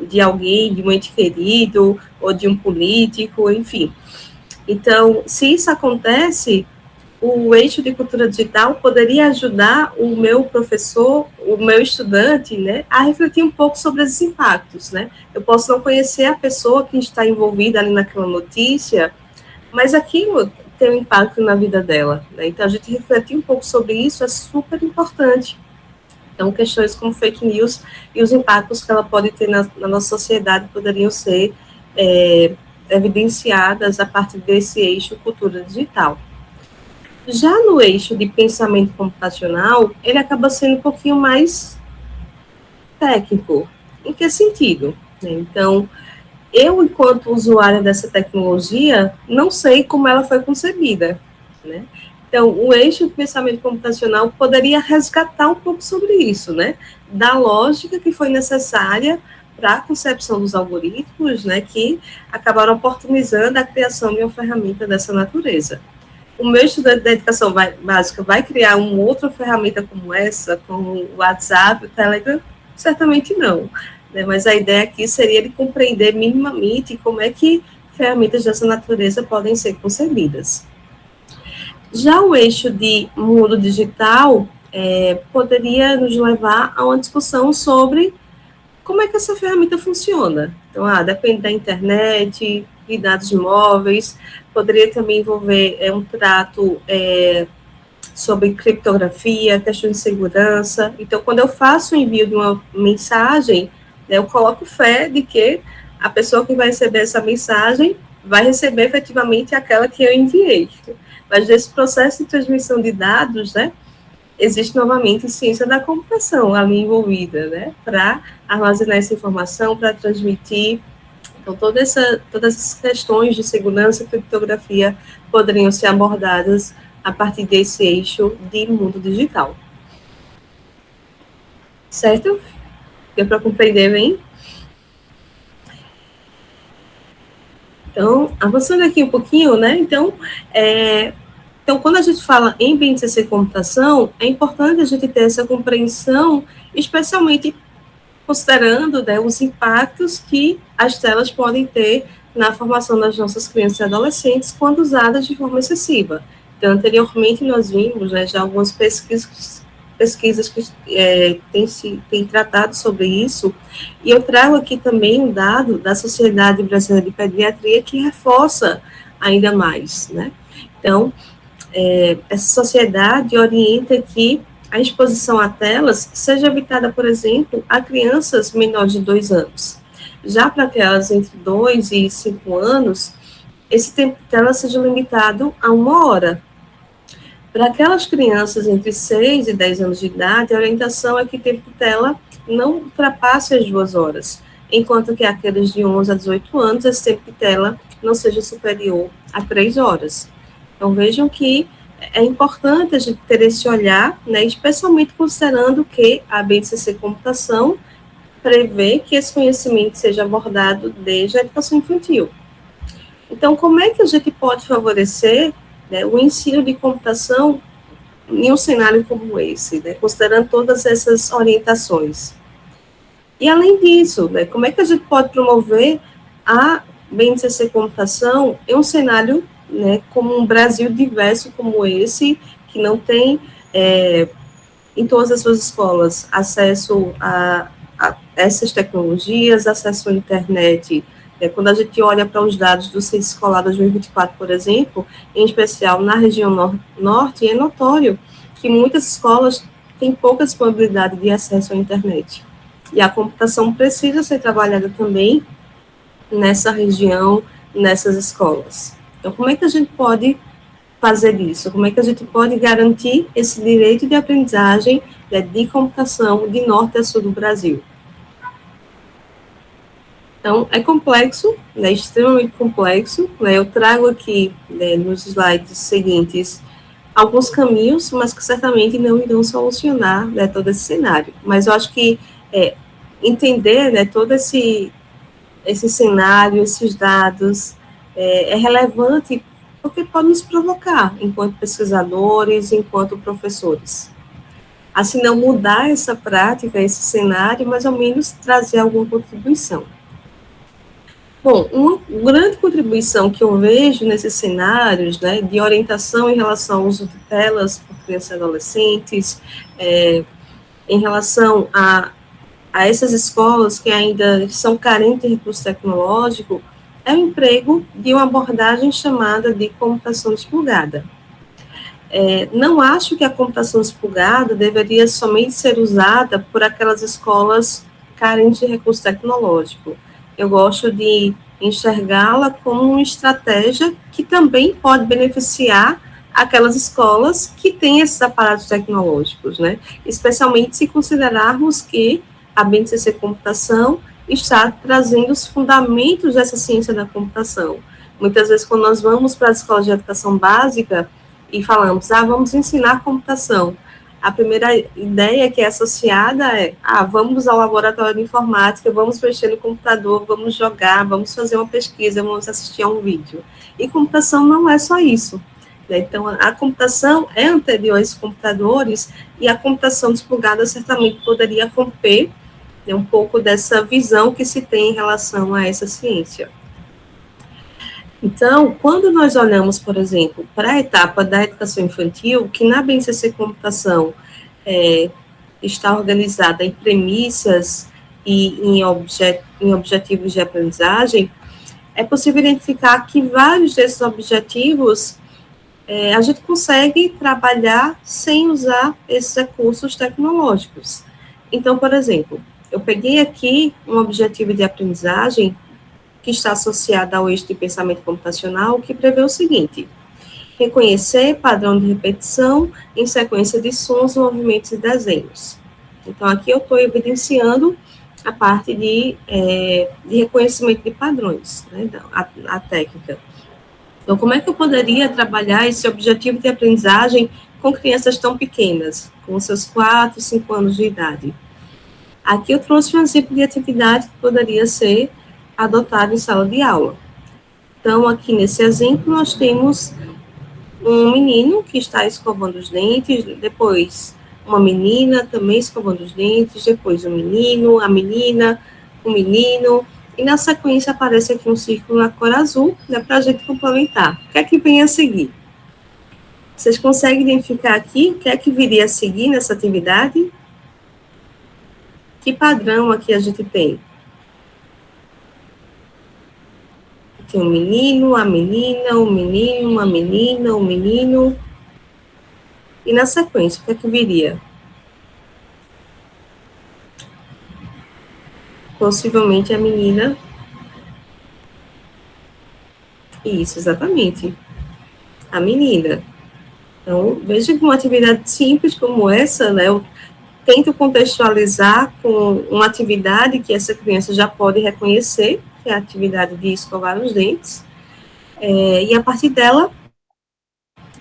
de alguém, de um ente querido, ou de um político, enfim. Então, se isso acontece, o eixo de cultura digital poderia ajudar o meu professor, o meu estudante, né, a refletir um pouco sobre esses impactos, né? Eu posso não conhecer a pessoa que está envolvida ali naquela notícia, mas aquilo tem um impacto na vida dela, né? Então, a gente refletir um pouco sobre isso é super importante. Então, questões como fake news e os impactos que ela pode ter na nossa sociedade poderiam ser evidenciadas a partir desse eixo cultura digital. Já no eixo de pensamento computacional, ele acaba sendo um pouquinho mais técnico. Em que sentido? Então, eu, enquanto usuária dessa tecnologia, não sei como ela foi concebida, né? Então, o eixo de pensamento computacional poderia resgatar um pouco sobre isso, né? Da lógica que foi necessária para a concepção dos algoritmos, né? Que acabaram oportunizando a criação de uma ferramenta dessa natureza. O meu estudante da educação básica vai criar uma outra ferramenta como essa, como o WhatsApp, o Telegram? Certamente não, né? Mas a ideia aqui seria de compreender minimamente como é que ferramentas dessa natureza podem ser concebidas. Já o eixo de mundo digital poderia nos levar a uma discussão sobre como é que essa ferramenta funciona. Então, depende da internet, de dados móveis, poderia também envolver um trato sobre criptografia, questões de segurança. Então, quando eu faço o envio de uma mensagem, né, eu coloco fé de que a pessoa que vai receber essa mensagem vai receber efetivamente aquela que eu enviei. Mas nesse processo de transmissão de dados, né, existe novamente ciência da computação ali envolvida, né, para armazenar essa informação, para transmitir. Então, todas essas questões de segurança e criptografia poderiam ser abordadas a partir desse eixo de mundo digital. Certo? Deu para compreender bem? Então, avançando aqui um pouquinho, né? Então, quando a gente fala em BNCC Computação, é importante a gente ter essa compreensão, especialmente considerando, né, os impactos que as telas podem ter na formação das nossas crianças e adolescentes quando usadas de forma excessiva. Então, anteriormente, nós vimos, né, já algumas pesquisas que têm tratado sobre isso, e eu trago aqui também um dado da Sociedade Brasileira de Pediatria que reforça ainda mais, né? Então, essa sociedade orienta que a exposição a telas seja evitada, por exemplo, a crianças menores de 2 anos. Já para aquelas entre 2 e 5 anos, esse tempo de tela seja limitado a 1 hora. Para aquelas crianças entre 6 e 10 anos de idade, a orientação é que o tempo de tela não ultrapasse as 2 horas, enquanto que aqueles de 11 a 18 anos, esse tempo de tela não seja superior a 3 horas. Então, vejam que é importante a gente ter esse olhar, né, especialmente considerando que a BNCC Computação prevê que esse conhecimento seja abordado desde a educação infantil. Então, como é que a gente pode favorecer, né, o ensino de computação em um cenário como esse, né, considerando todas essas orientações? E, além disso, né, como é que a gente pode promover a BNCC Computação em um cenário, né, como um Brasil diverso como esse, que não tem, em todas as suas escolas, acesso a essas tecnologias, acesso à internet? Quando a gente olha para os dados do Censo Escolar 2024, por exemplo, em especial na região norte, é notório que muitas escolas têm pouca disponibilidade de acesso à internet. E a computação precisa ser trabalhada também nessa região, nessas escolas. Então, como é que a gente pode fazer isso? Como é que a gente pode garantir esse direito de aprendizagem, né, de computação de norte a sul do Brasil? Então, é complexo, né, extremamente complexo, né? Eu trago aqui, né, nos slides seguintes alguns caminhos, mas que certamente não irão solucionar, né, todo esse cenário. Mas eu acho que entender, né, todo esse cenário, esses dados, é relevante porque pode nos provocar, enquanto pesquisadores, enquanto professores. Assim, não mudar essa prática, esse cenário, mas ao menos trazer alguma contribuição. Bom, uma grande contribuição que eu vejo nesses cenários, né, de orientação em relação ao uso de telas por crianças e adolescentes, em relação a essas escolas que ainda são carentes de recurso tecnológico, é o emprego de uma abordagem chamada de computação expurgada. Não acho que a computação expurgada deveria somente ser usada por aquelas escolas carentes de recurso tecnológico. Eu gosto de enxergá-la como uma estratégia que também pode beneficiar aquelas escolas que têm esses aparatos tecnológicos, né? Especialmente se considerarmos que a BNCC Computação está trazendo os fundamentos dessa ciência da computação. Muitas vezes, quando nós vamos para as escolas de educação básica e falamos, vamos ensinar computação, a primeira ideia que é associada é, vamos ao laboratório de informática, vamos mexer no computador, vamos jogar, vamos fazer uma pesquisa, vamos assistir a um vídeo. E computação não é só isso. Então, a computação é anterior a esses computadores, e a computação desplugada certamente poderia romper, né, um pouco dessa visão que se tem em relação a essa ciência. Então, quando nós olhamos, por exemplo, para a etapa da educação infantil, que na BNCC Computação está organizada em premissas e em objetivos de aprendizagem, é possível identificar que vários desses objetivos a gente consegue trabalhar sem usar esses recursos tecnológicos. Então, por exemplo, eu peguei aqui um objetivo de aprendizagem que está associado ao eixo de pensamento computacional, que prevê o seguinte: reconhecer padrão de repetição em sequência de sons, movimentos e desenhos. Então, aqui eu estou evidenciando a parte de reconhecimento de padrões, né, a técnica. Então, como é que eu poderia trabalhar esse objetivo de aprendizagem com crianças tão pequenas, com seus 4, 5 anos de idade? Aqui eu trouxe um exemplo de atividade que poderia ser adotado em sala de aula. Então, aqui nesse exemplo, nós temos um menino que está escovando os dentes, depois uma menina também escovando os dentes, depois um menino, a menina, o menino, e na sequência aparece aqui um círculo na cor azul, né, para a gente complementar. O que é que vem a seguir? Vocês conseguem identificar aqui o que é que viria a seguir nessa atividade? Que padrão aqui a gente tem? Tem um menino, a menina, o menino, uma menina, o menino. E na sequência, o que é que viria? Possivelmente a menina. Isso, exatamente. A menina. Então, veja que uma atividade simples como essa, né, eu tento contextualizar com uma atividade que essa criança já pode reconhecer, que é a atividade de escovar os dentes, e a partir dela,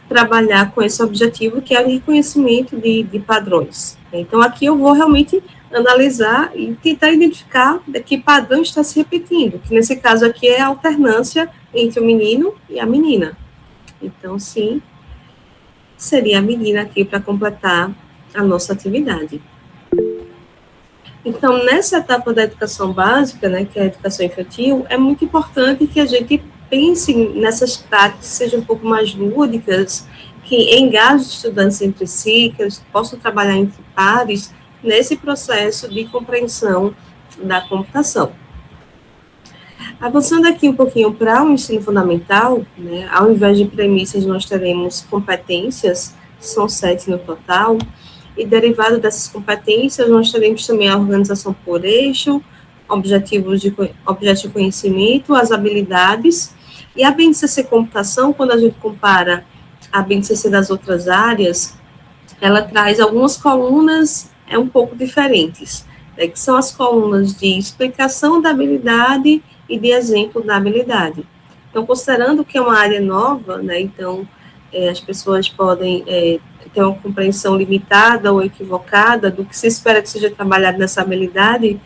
trabalhar com esse objetivo, que é o reconhecimento de padrões. Então, aqui eu vou realmente analisar e tentar identificar que padrão está se repetindo, que nesse caso aqui é a alternância entre o menino e a menina. Então, sim, seria a menina aqui para completar a nossa atividade. Então, nessa etapa da educação básica, né, que é a educação infantil, é muito importante que a gente pense nessas práticas que sejam um pouco mais lúdicas, que engajem os estudantes entre si, que eles possam trabalhar entre pares nesse processo de compreensão da computação. Avançando aqui um pouquinho para o ensino fundamental, né, ao invés de premissas, nós teremos competências, são 7 no total, e derivado dessas competências, nós teremos também a organização por eixo, objetos de conhecimento, as habilidades, e a BNCC Computação, quando a gente compara a BNCC das outras áreas, ela traz algumas colunas um pouco diferentes, né, que são as colunas de explicação da habilidade e de exemplo da habilidade. Então, considerando que é uma área nova, né, então, as pessoas podem ter uma compreensão limitada ou equivocada do que se espera que seja trabalhado nessa habilidade,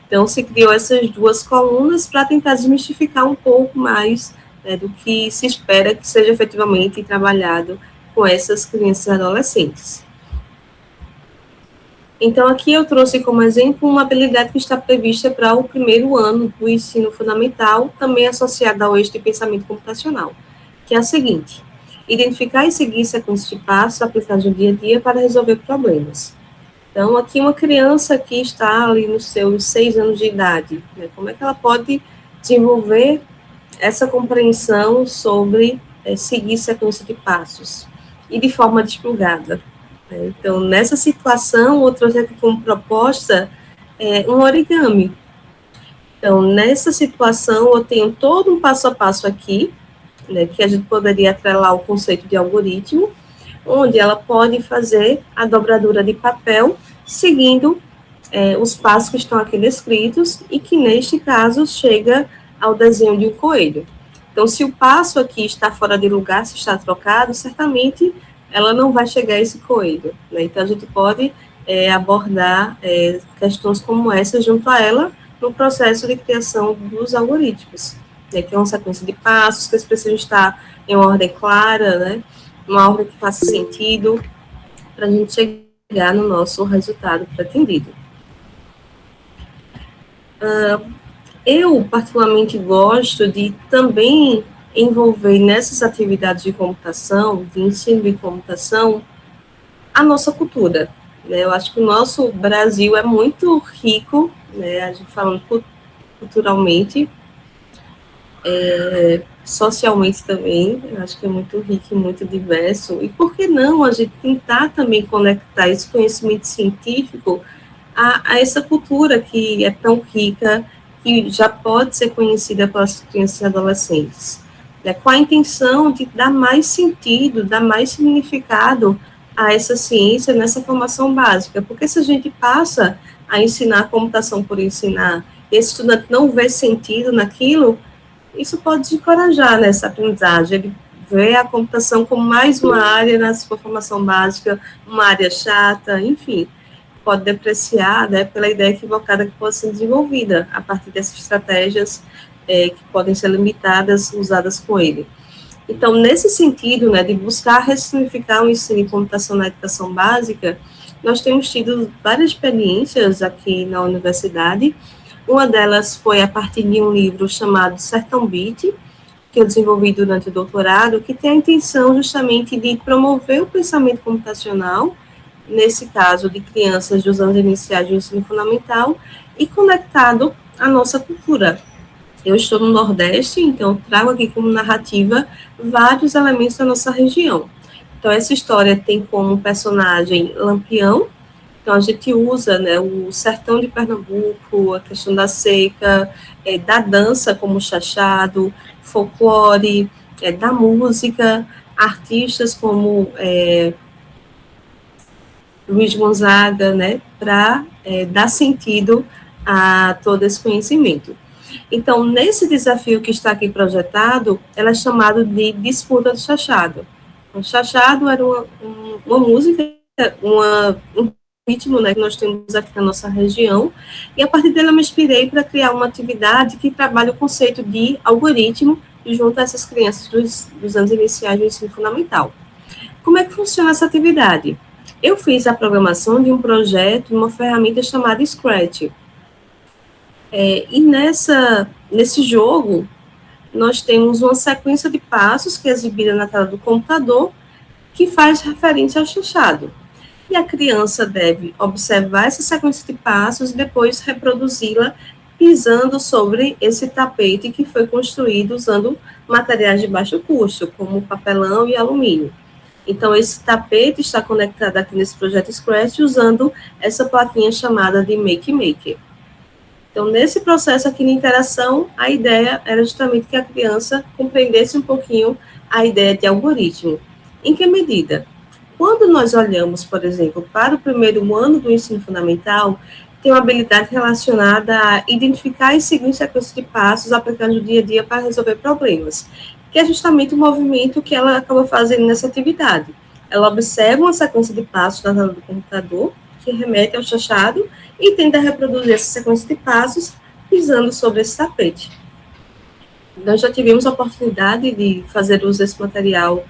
então se criou essas duas colunas para tentar desmistificar um pouco mais do que se espera que seja efetivamente trabalhado com essas crianças e adolescentes. Então, aqui eu trouxe como exemplo uma habilidade que está prevista para o primeiro ano do ensino fundamental, também associada ao eixo de pensamento computacional, que é a seguinte: identificar e seguir sequências de passos aplicados no dia a dia para resolver problemas. Então, aqui uma criança que está ali nos seus 6 anos de idade, né, como é que ela pode desenvolver essa compreensão sobre seguir sequência de passos e de forma desplugada? Então, nessa situação, eu trouxe aqui como proposta um origami. Então, nessa situação, eu tenho todo um passo a passo aqui, né, que a gente poderia atrelar o conceito de algoritmo, onde ela pode fazer a dobradura de papel, seguindo os passos que estão aqui descritos, e que, neste caso, chega ao desenho de um coelho. Então, se o passo aqui está fora de lugar, se está trocado, certamente ela não vai chegar a esse coelho, né? Então, a gente pode abordar questões como essa junto a ela no processo de criação dos algoritmos, né? Que é uma sequência de passos, que eles precisam estar em uma ordem clara, né? Uma ordem que faça sentido, para a gente chegar no nosso resultado pretendido. Eu, particularmente, gosto de também envolver nessas atividades de computação, de ensino de computação, a nossa cultura, né? Eu acho que o nosso Brasil é muito rico, né, a gente falando culturalmente, socialmente também, eu acho que é muito rico e muito diverso, e por que não a gente tentar também conectar esse conhecimento científico a essa cultura que é tão rica, que já pode ser conhecida pelas crianças e adolescentes, né, com a intenção de dar mais sentido, dar mais significado a essa ciência nessa formação básica, porque se a gente passa a ensinar computação por ensinar, e esse estudante não vê sentido naquilo, isso pode descorajar nessa aprendizagem, ele vê a computação como mais uma área na sua formação básica, uma área chata, enfim, pode depreciar, né, pela ideia equivocada que pode ser desenvolvida a partir dessas estratégias que podem ser limitadas, usadas com ele. Então, nesse sentido, né, de buscar ressignificar o ensino de computação na educação básica, nós temos tido várias experiências aqui na universidade. Uma delas foi a partir de um livro chamado Sertão Beat, que eu desenvolvi durante o doutorado, que tem a intenção justamente de promover o pensamento computacional, nesse caso de crianças dos anos iniciais do ensino fundamental, e conectado à nossa cultura. Eu estou no Nordeste, então trago aqui como narrativa vários elementos da nossa região. Então, essa história tem como personagem Lampião. Então, a gente usa, né, o sertão de Pernambuco, a questão da seca, da dança como chachado, folclore, da música, artistas como Luiz Gonzaga, né, para dar sentido a todo esse conhecimento. Então, nesse desafio que está aqui projetado, ela é chamado de disputa do chachado. O chachado era uma música, um ritmo, né, que nós temos aqui na nossa região, e a partir dele eu me inspirei para criar uma atividade que trabalha o conceito de algoritmo junto a essas crianças dos anos iniciais do ensino fundamental. Como é que funciona essa atividade? Eu fiz a programação de um projeto, uma ferramenta chamada Scratch. E nesse jogo, nós temos uma sequência de passos que é exibida na tela do computador, que faz referência ao chachado. E a criança deve observar essa sequência de passos e depois reproduzi-la pisando sobre esse tapete que foi construído usando materiais de baixo custo, como papelão e alumínio. Então, esse tapete está conectado aqui nesse projeto Scratch usando essa plaquinha chamada de Make Maker. Então, nesse processo aqui de interação, a ideia era justamente que a criança compreendesse um pouquinho a ideia de algoritmo. Em que medida? Quando nós olhamos, por exemplo, para o primeiro ano do ensino fundamental, tem uma habilidade relacionada a identificar e seguir sequência de passos aplicando no dia a dia para resolver problemas, que é justamente o movimento que ela acaba fazendo nessa atividade. Ela observa uma sequência de passos na tela do computador, que remete ao chachado, e tenta reproduzir essa sequência de passos pisando sobre esse tapete. Nós já tivemos a oportunidade de fazer uso desse material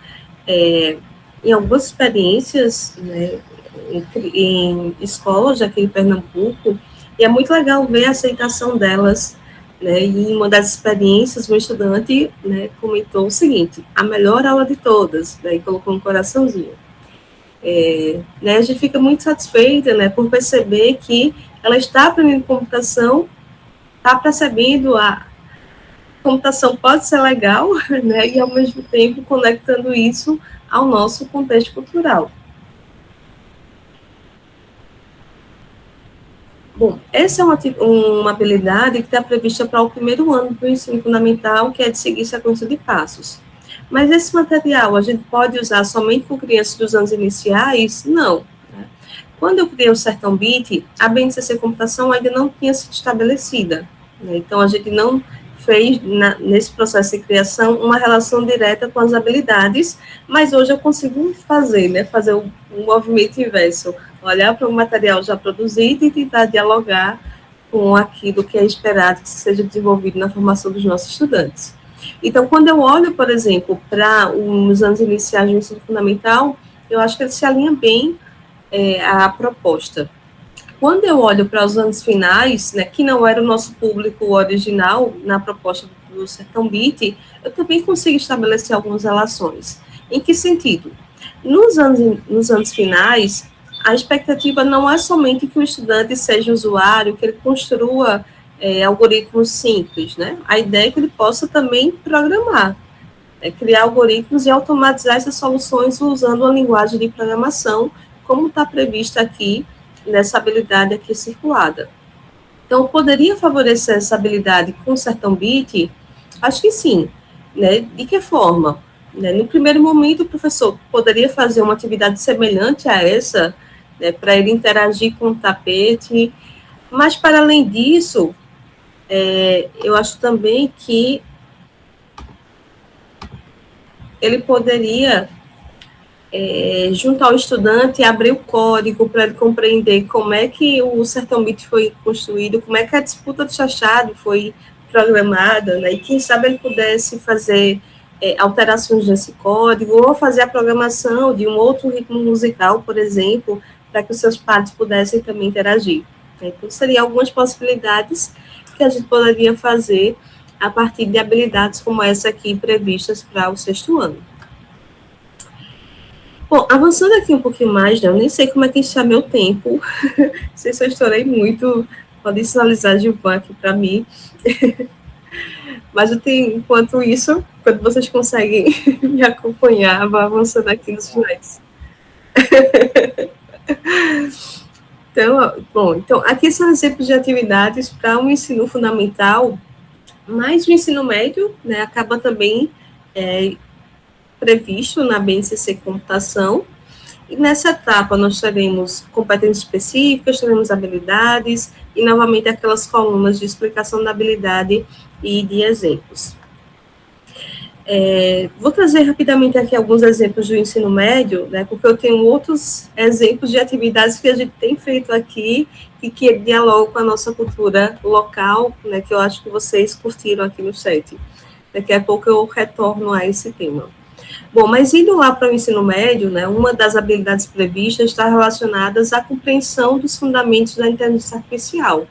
em algumas experiências, né, em escolas aqui em Pernambuco, e é muito legal ver a aceitação delas, né, e em uma das experiências, um estudante, né, comentou o seguinte: a melhor aula de todas, né, e colocou um coraçãozinho. Né, a gente fica muito satisfeita, né, por perceber que ela está aprendendo computação, está percebendo a computação pode ser legal, né, e ao mesmo tempo conectando isso ao nosso contexto cultural. Bom, essa é uma habilidade que está prevista para o primeiro ano do ensino fundamental, que é de seguir sequência de passos. Mas esse material a gente pode usar somente com crianças dos anos iniciais? Não. Né? Quando eu criei o Sertão Beat, a BNCC Computação ainda não tinha sido estabelecida. Né? Então, a gente não fez, nesse processo de criação, uma relação direta com as habilidades, mas hoje eu consigo fazer, né? Fazer um movimento inverso, olhar para o material já produzido e tentar dialogar com aquilo que é esperado que seja desenvolvido na formação dos nossos estudantes. Então, quando eu olho, por exemplo, para os anos iniciais do ensino fundamental, eu acho que ele se alinha bem à proposta. Quando eu olho para os anos finais, né, que não era o nosso público original na proposta do Sertão Beat, eu também consigo estabelecer algumas relações. Em que sentido? Nos anos finais, a expectativa não é somente que o estudante seja usuário, que ele construa algoritmos simples, né? A ideia é que ele possa também programar, criar algoritmos e automatizar essas soluções usando a linguagem de programação, como está prevista aqui nessa habilidade aqui circulada. Então, poderia favorecer essa habilidade com o Sertão Beat? Acho que sim. Né? De que forma? Né? No primeiro momento, o professor poderia fazer uma atividade semelhante a essa, né, para ele interagir com o tapete, mas, para além disso, eu acho também que ele poderia junto ao estudante, abrir o código para ele compreender como é que o Sertão Beat foi construído, como é que a disputa do chachado foi programada, né? E quem sabe ele pudesse fazer alterações nesse código, ou fazer a programação de um outro ritmo musical, por exemplo, para que os seus pares pudessem também interagir. Então, seriam algumas possibilidades que a gente poderia fazer a partir de habilidades como essa aqui, previstas para o 6º ano. Bom, avançando aqui um pouquinho mais, né, eu nem sei como é que está meu tempo, não sei se eu estourei muito, pode sinalizar Gilvan aqui para mim, mas eu tenho, enquanto isso, quando vocês conseguem me acompanhar, vou avançando aqui nos slides. Então, aqui são exemplos de atividades para o ensino fundamental, mas o ensino médio, né, acaba também previsto na BNCC Computação, e nessa etapa nós teremos competências específicas, teremos habilidades, e novamente aquelas colunas de explicação da habilidade e de exemplos. Vou trazer rapidamente aqui alguns exemplos do ensino médio, né, porque eu tenho outros exemplos de atividades que a gente tem feito aqui e que dialogam com a nossa cultura local, né, que eu acho que vocês curtiram aqui no chat. Daqui a pouco eu retorno a esse tema. Bom, mas indo lá para o ensino médio, né, uma das habilidades previstas está relacionada à compreensão dos fundamentos da inteligência artificial.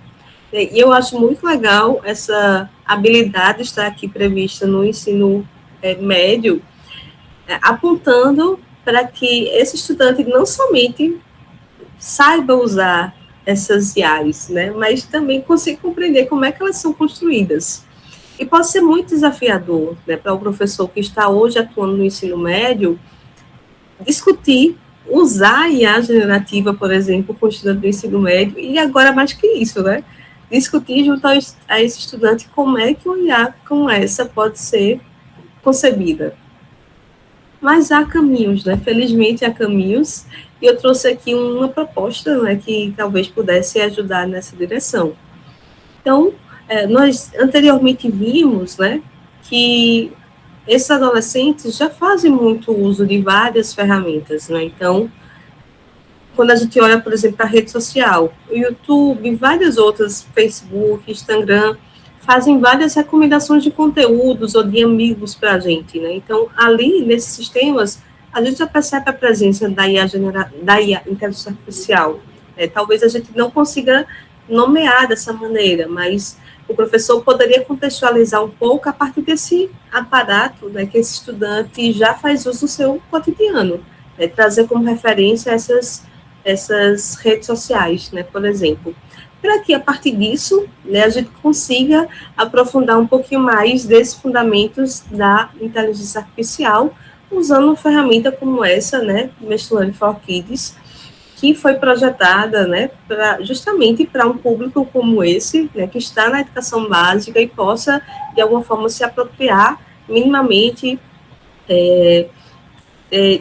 E eu acho muito legal essa habilidade estar aqui prevista no ensino médio, apontando para que esse estudante não somente saiba usar essas IAs, né, mas também consiga compreender como é que elas são construídas. E pode ser muito desafiador, né, para o professor que está hoje atuando no ensino médio, discutir, usar a IA generativa, por exemplo, com o estudante do ensino médio, e agora mais que isso, né, discutir junto a esse estudante como é que uma IA como essa pode ser concebida. Mas há caminhos, né? Felizmente há caminhos, e eu trouxe aqui uma proposta, né, que talvez pudesse ajudar nessa direção. Então, nós anteriormente vimos, né, que esses adolescentes já fazem muito uso de várias ferramentas, né? Então, quando a gente olha, por exemplo, para a rede social, o YouTube, várias outras, Facebook, Instagram, fazem várias recomendações de conteúdos ou de amigos para a gente, né? Então, ali, nesses sistemas, a gente já percebe a presença da IA, inteligência artificial. Talvez a gente não consiga nomear dessa maneira, mas o professor poderia contextualizar um pouco a partir desse aparato, né, que esse estudante já faz uso no seu cotidiano, né, trazer como referência essas redes sociais, né, por exemplo, para que, a partir disso, né, a gente consiga aprofundar um pouquinho mais desses fundamentos da inteligência artificial, usando uma ferramenta como essa, né, Machine Learning for Kids, que foi projetada, né, justamente para um público como esse, né, que está na educação básica e possa, de alguma forma, se apropriar minimamente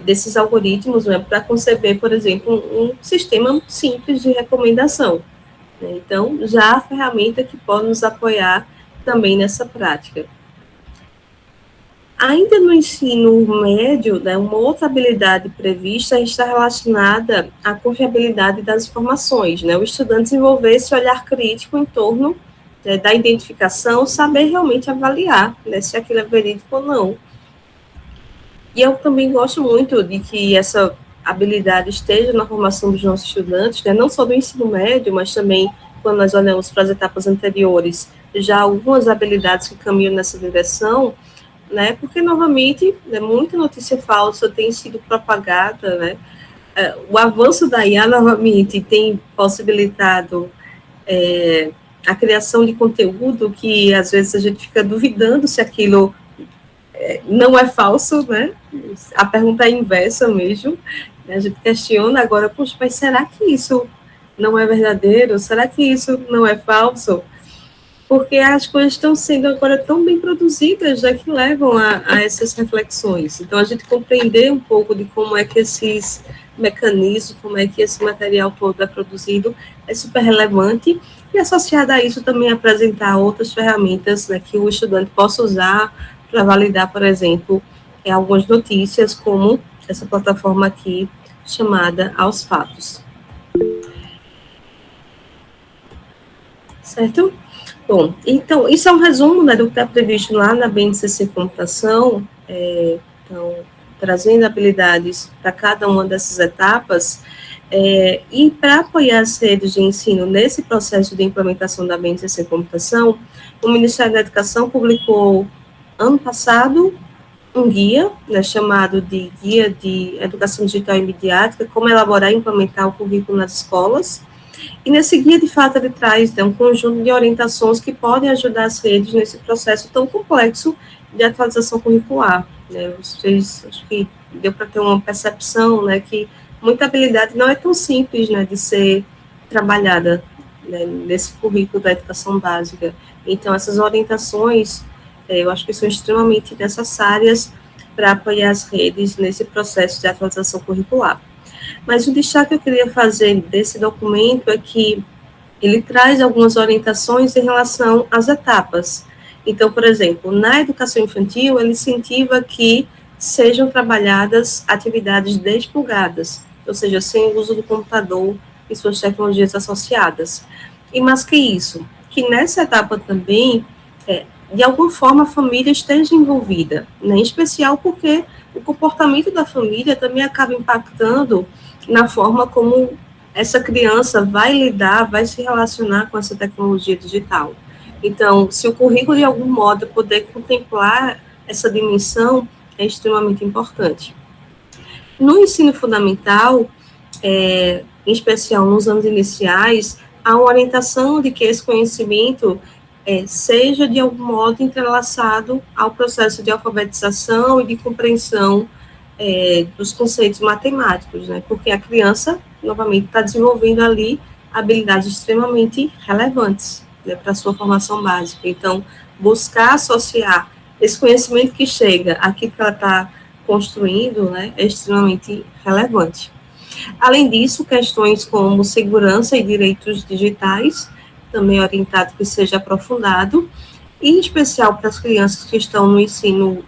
desses algoritmos, né, para conceber, por exemplo, um sistema simples de recomendação. Então, já a ferramenta que pode nos apoiar também nessa prática. Ainda no ensino médio, né, uma outra habilidade prevista está relacionada à confiabilidade das informações, né, o estudante desenvolver esse olhar crítico em torno, né, da identificação, saber realmente avaliar, né, se aquilo é verídico ou não. E eu também gosto muito de que essa habilidade esteja na formação dos nossos estudantes, né, não só do ensino médio, mas também quando nós olhamos para as etapas anteriores, já algumas habilidades que caminham nessa direção, né, porque, novamente, né, muita notícia falsa tem sido propagada, né, o avanço da IA, novamente, tem possibilitado a criação de conteúdo que, às vezes, a gente fica duvidando se aquilo não é falso, né, a pergunta é inversa mesmo, né? A gente questiona agora, poxa, mas será que isso não é verdadeiro? Será que isso não é falso? Porque as coisas estão sendo agora tão bem produzidas, já que levam a essas reflexões. Então, a gente compreender um pouco de como é que esses mecanismos, como é que esse material todo é produzido, é super relevante, e associado a isso também apresentar outras ferramentas, né, que o estudante possa usar para validar, por exemplo, algumas notícias, como essa plataforma aqui, chamada Aos Fatos. Certo? Bom, então, isso é um resumo, né, do que está previsto lá na BNCC Computação, então, trazendo habilidades para cada uma dessas etapas, e para apoiar as redes de ensino nesse processo de implementação da BNCC Computação, o Ministério da Educação publicou, ano passado, um guia, né, chamado de Guia de Educação Digital e Midiática, como elaborar e implementar o currículo nas escolas. E nesse guia, de fato, ele traz, né, um conjunto de orientações que podem ajudar as redes nesse processo tão complexo de atualização curricular. Né? Vocês, acho que deu para ter uma percepção, né, que muita habilidade não é tão simples, né, de ser trabalhada, né, nesse currículo da educação básica. Então, essas orientações, eu acho que são extremamente necessárias para apoiar as redes nesse processo de atualização curricular. Mas o destaque que eu queria fazer desse documento é que ele traz algumas orientações em relação às etapas. Então, por exemplo, na educação infantil, ele incentiva que sejam trabalhadas atividades desplugadas, ou seja, sem o uso do computador e suas tecnologias associadas. E mais que isso, que nessa etapa também, de alguma forma, a família esteja envolvida, né? Em especial porque o comportamento da família também acaba impactando na forma como essa criança vai lidar, vai se relacionar com essa tecnologia digital. Então, se o currículo, de algum modo, puder contemplar essa dimensão, é extremamente importante. No ensino fundamental, em especial nos anos iniciais, há uma orientação de que esse conhecimento seja, de algum modo, entrelaçado ao processo de alfabetização e de compreensão dos conceitos matemáticos, né? Porque a criança, novamente, está desenvolvendo ali habilidades extremamente relevantes, né, para a sua formação básica. Então, buscar associar esse conhecimento que chega àquilo que ela está construindo, né, é extremamente relevante. Além disso, questões como segurança e direitos digitais, também orientado que seja aprofundado, e em especial para as crianças que estão no ensino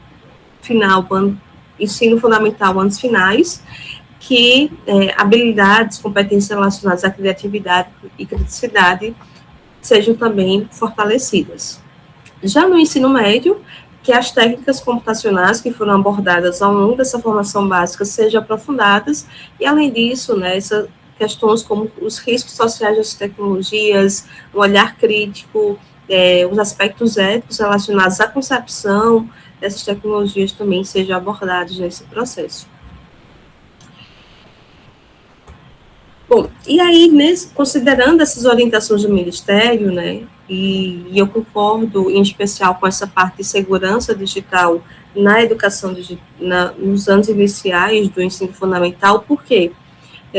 final, ensino fundamental, anos finais, que habilidades, competências relacionadas à criatividade e criticidade sejam também fortalecidas. Já no ensino médio, que as técnicas computacionais que foram abordadas ao longo dessa formação básica sejam aprofundadas, e além disso, né, essas questões como os riscos sociais das tecnologias, o olhar crítico, os aspectos éticos relacionados à concepção dessas tecnologias também sejam abordados nesse processo. Bom, e aí, considerando essas orientações do Ministério, né, e eu concordo em especial com essa parte de segurança digital na educação, nos anos iniciais do ensino fundamental, porque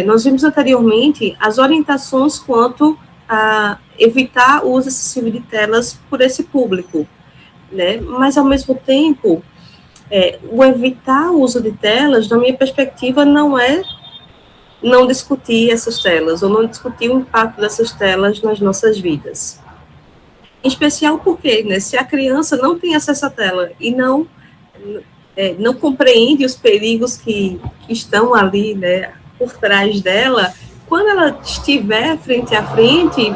nós vimos anteriormente as orientações quanto a evitar o uso excessivo de telas por esse público, né, mas ao mesmo tempo, o evitar o uso de telas, na minha perspectiva, não é não discutir essas telas, ou não discutir o impacto dessas telas nas nossas vidas. Em especial porque, né, se a criança não tem acesso à tela e não compreende os perigos que estão ali, né, por trás dela, quando ela estiver frente a frente,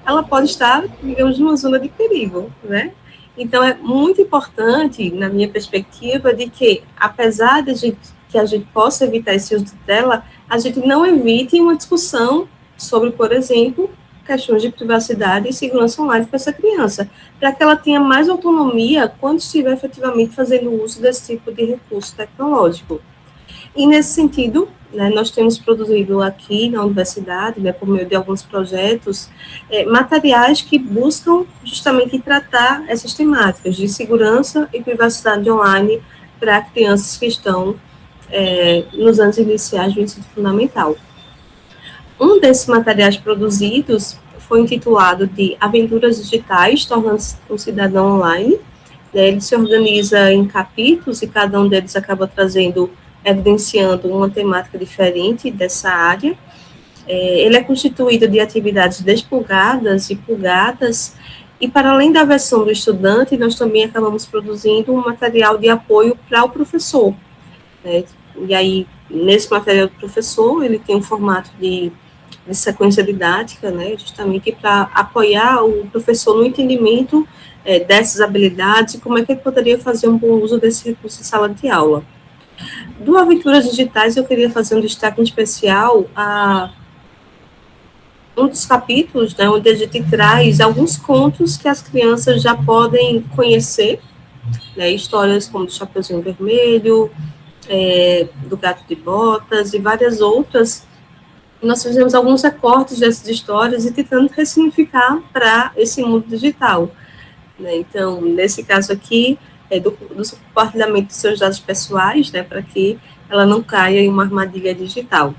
ela pode estar, digamos, numa zona de perigo, né? Então, é muito importante, na minha perspectiva, de que, apesar de que a gente possa evitar esse uso de tela, a gente não evite uma discussão sobre, por exemplo, questões de privacidade e segurança online para essa criança, para que ela tenha mais autonomia quando estiver efetivamente fazendo uso desse tipo de recurso tecnológico. E, nesse sentido, né, nós temos produzido aqui na universidade, né, por meio de alguns projetos, materiais que buscam justamente tratar essas temáticas de segurança e privacidade online para crianças que estão nos anos iniciais do ensino fundamental. Um desses materiais produzidos foi intitulado de Aventuras Digitais, Tornando-se um Cidadão Online. Ele se organiza em capítulos e cada um deles acaba evidenciando uma temática diferente dessa área. Ele é constituído de atividades desplugadas e plugadas, e para além da versão do estudante, nós também acabamos produzindo um material de apoio para o professor, né? E aí, nesse material do professor, ele tem um formato de sequência didática, né, justamente para apoiar o professor no entendimento dessas habilidades e como é que ele poderia fazer um bom uso desse recurso em sala de aula. Do Aventuras Digitais, eu queria fazer um destaque em especial a um dos capítulos, né, onde a gente traz alguns contos que as crianças já podem conhecer, né, histórias como do Chapeuzinho Vermelho, do Gato de Botas e várias outras. Nós fizemos alguns recortes dessas histórias e tentando ressignificar para esse mundo digital, né? Então, nesse caso aqui, do compartilhamento dos seus dados pessoais, né, para que ela não caia em uma armadilha digital.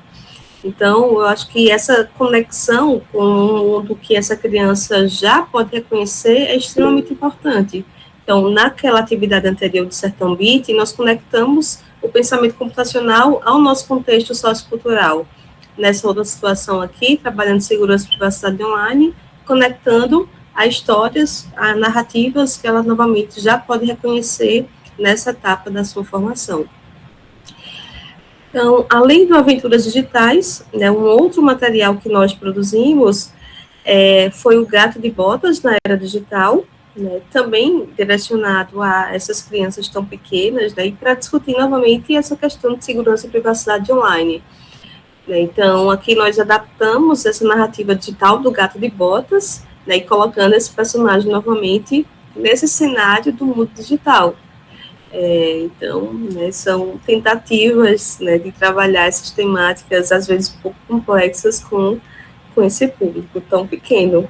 Então, eu acho que essa conexão com o mundo que essa criança já pode reconhecer é extremamente importante. Então, naquela atividade anterior do Sertão Beat, nós conectamos o pensamento computacional ao nosso contexto sociocultural. Nessa outra situação aqui, trabalhando segurança e privacidade online, conectando a histórias, a narrativas que ela novamente já pode reconhecer nessa etapa da sua formação. Então, além do Aventuras Digitais, né, um outro material que nós produzimos foi o Gato de Botas na Era Digital, né, também direcionado a essas crianças tão pequenas, né, e para discutir novamente essa questão de segurança e privacidade online. Né, então, aqui nós adaptamos essa narrativa digital do Gato de Botas, né, e colocando esse personagem novamente nesse cenário do mundo digital. Então, né, são tentativas, né, de trabalhar essas temáticas, às vezes um pouco complexas, com esse público tão pequeno.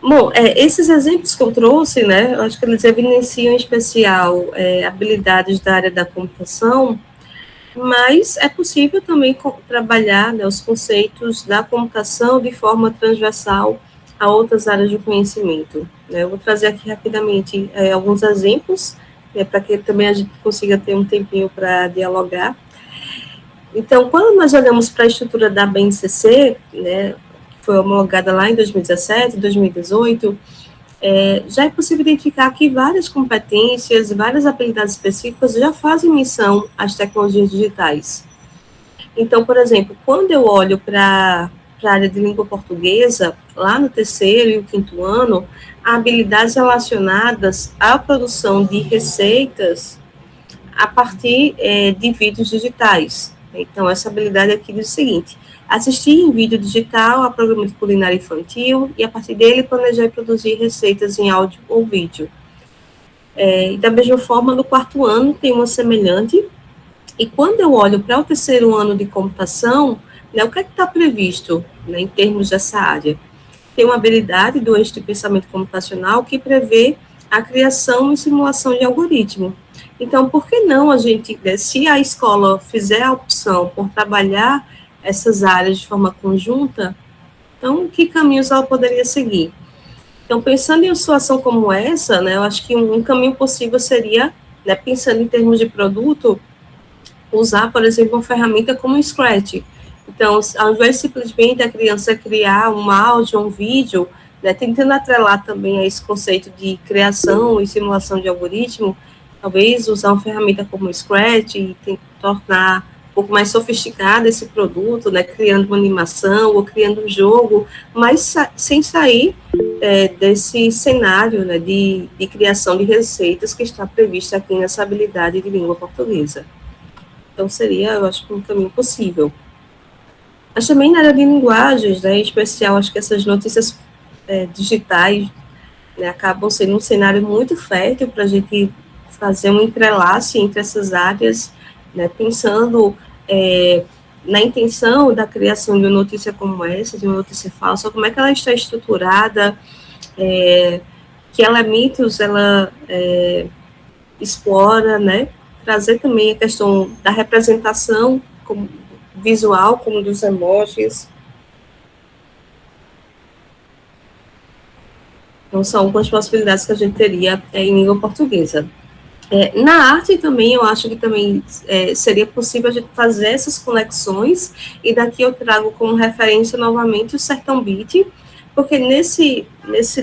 Bom, esses exemplos que eu trouxe, né, eu acho que eles evidenciam em especial habilidades da área da computação, mas é possível também trabalhar, né, os conceitos da computação de forma transversal a outras áreas de conhecimento. Né? Eu vou trazer aqui rapidamente alguns exemplos, para que também a gente consiga ter um tempinho para dialogar. Então, quando nós olhamos para a estrutura da BNCC, né, que foi homologada lá em 2017, 2018, já é possível identificar que várias competências, várias habilidades específicas já fazem menção às tecnologias digitais. Então, por exemplo, quando eu olho para a área de língua portuguesa, lá no terceiro e o quinto ano, há habilidades relacionadas à produção de receitas a partir de vídeos digitais. Então, essa habilidade aqui diz o seguinte: assistir em vídeo digital a programa de culinária infantil e, a partir dele, planejar e produzir receitas em áudio ou vídeo. E da mesma forma, no quarto ano, tem uma semelhante. E quando eu olho para o terceiro ano de computação, né, o que é que está previsto, né, em termos dessa área? Tem uma habilidade do eixo de pensamento computacional que prevê a criação e simulação de algoritmo. Então, por que não a gente, né, se a escola fizer a opção por trabalhar essas áreas de forma conjunta, então, que caminhos ela poderia seguir? Então, pensando em uma situação como essa, né, eu acho que um caminho possível seria, né, pensando em termos de produto, usar, por exemplo, uma ferramenta como o Scratch. Então, ao invés de simplesmente a criança criar um áudio, um vídeo, né, tentando atrelar também a esse conceito de criação e simulação de algoritmo, talvez usar uma ferramenta como o Scratch e tornar um pouco mais sofisticado esse produto, né, criando uma animação ou criando um jogo, mas sem sair desse cenário, né, de criação de receitas que está previsto aqui nessa habilidade de língua portuguesa. Então, seria, eu acho, um caminho possível. Mas também na área de linguagens, né, em especial, acho que essas notícias digitais, né, acabam sendo um cenário muito fértil para a gente fazer um entrelace entre essas áreas, né, pensando na intenção da criação de uma notícia como essa, de uma notícia falsa, como é que ela está estruturada, que elementos ela explora, né, trazer também a questão da representação visual, como dos emojis. Então, são algumas possibilidades que a gente teria em língua portuguesa. Na arte também, eu acho que também seria possível a gente fazer essas conexões, e daqui eu trago como referência novamente o Sertão Beat, porque nesse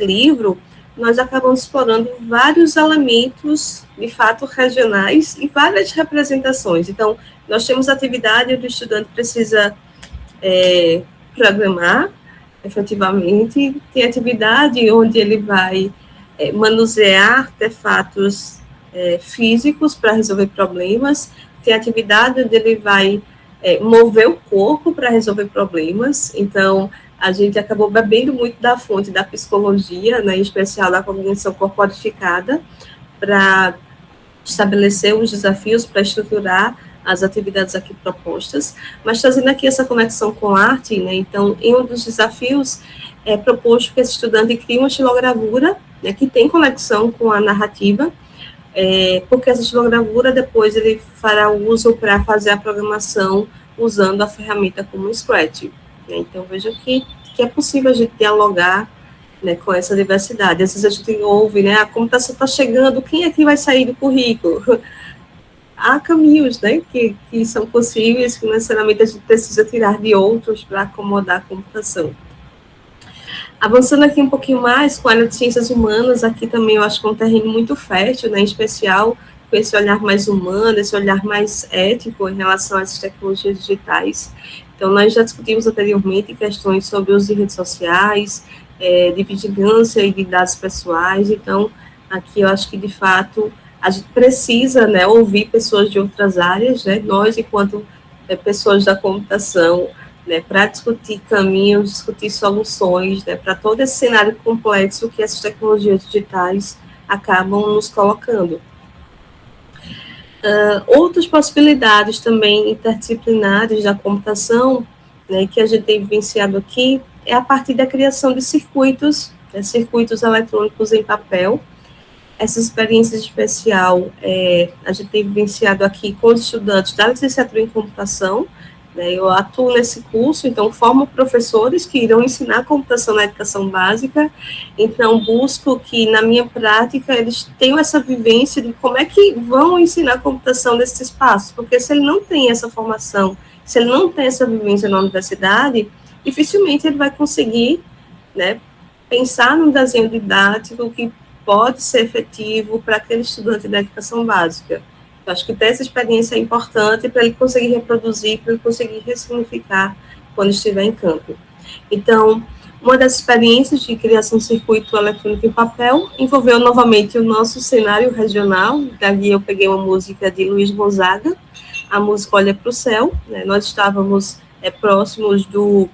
livro nós acabamos explorando vários elementos, de fato, regionais e várias representações. Então, nós temos a atividade onde o estudante precisa programar, efetivamente, tem atividade onde ele vai manusear artefatos físicos para resolver problemas, tem atividade onde ele vai mover o corpo para resolver problemas. Então, a gente acabou bebendo muito da fonte da psicologia, né, em especial da cognição corporificada, para estabelecer os desafios, para estruturar as atividades aqui propostas, mas trazendo aqui essa conexão com a arte, né, então, em um dos desafios é proposto que esse estudante crie uma estilogravura, né, que tem conexão com a narrativa, porque essa estilogravura depois ele fará uso para fazer a programação usando a ferramenta como o Scratch. Né? Então, veja que é possível a gente dialogar, né, com essa diversidade. Às vezes a gente ouve, né, a computação está chegando, quem é que vai sair do currículo? Há caminhos, né, que são possíveis, que necessariamente a gente precisa tirar de outros para acomodar a computação. Avançando aqui um pouquinho mais, com a área de ciências humanas, aqui também eu acho que é um terreno muito fértil, né, em especial com esse olhar mais humano, esse olhar mais ético em relação a essas tecnologias digitais. Então, nós já discutimos anteriormente questões sobre os de redes sociais, de vigilância e de dados pessoais. Então, aqui eu acho que, de fato, a gente precisa, né, ouvir pessoas de outras áreas, né, nós, enquanto pessoas da computação, né, para discutir caminhos, discutir soluções, né, para todo esse cenário complexo que essas tecnologias digitais acabam nos colocando. Outras possibilidades também interdisciplinares da computação, né, que a gente tem vivenciado aqui, é a partir da criação de circuitos, né, circuitos eletrônicos em papel. Essa experiência especial a gente tem vivenciado aqui com os estudantes da licenciatura em computação, né, eu atuo nesse curso, então formo professores que irão ensinar computação na educação básica, então busco que na minha prática eles tenham essa vivência de como é que vão ensinar computação nesses espaços, porque se ele não tem essa formação, se ele não tem essa vivência na universidade, dificilmente ele vai conseguir, né, pensar num desenho didático que pode ser efetivo para aquele estudante da educação básica. Eu acho que ter essa experiência é importante para ele conseguir reproduzir, para ele conseguir ressignificar quando estiver em campo. Então, uma das experiências de criação de circuito eletrônico em papel envolveu novamente o nosso cenário regional. Daí eu peguei uma música de Luiz Gonzaga, a música Olha para o Céu. Né? Nós estávamos próximos do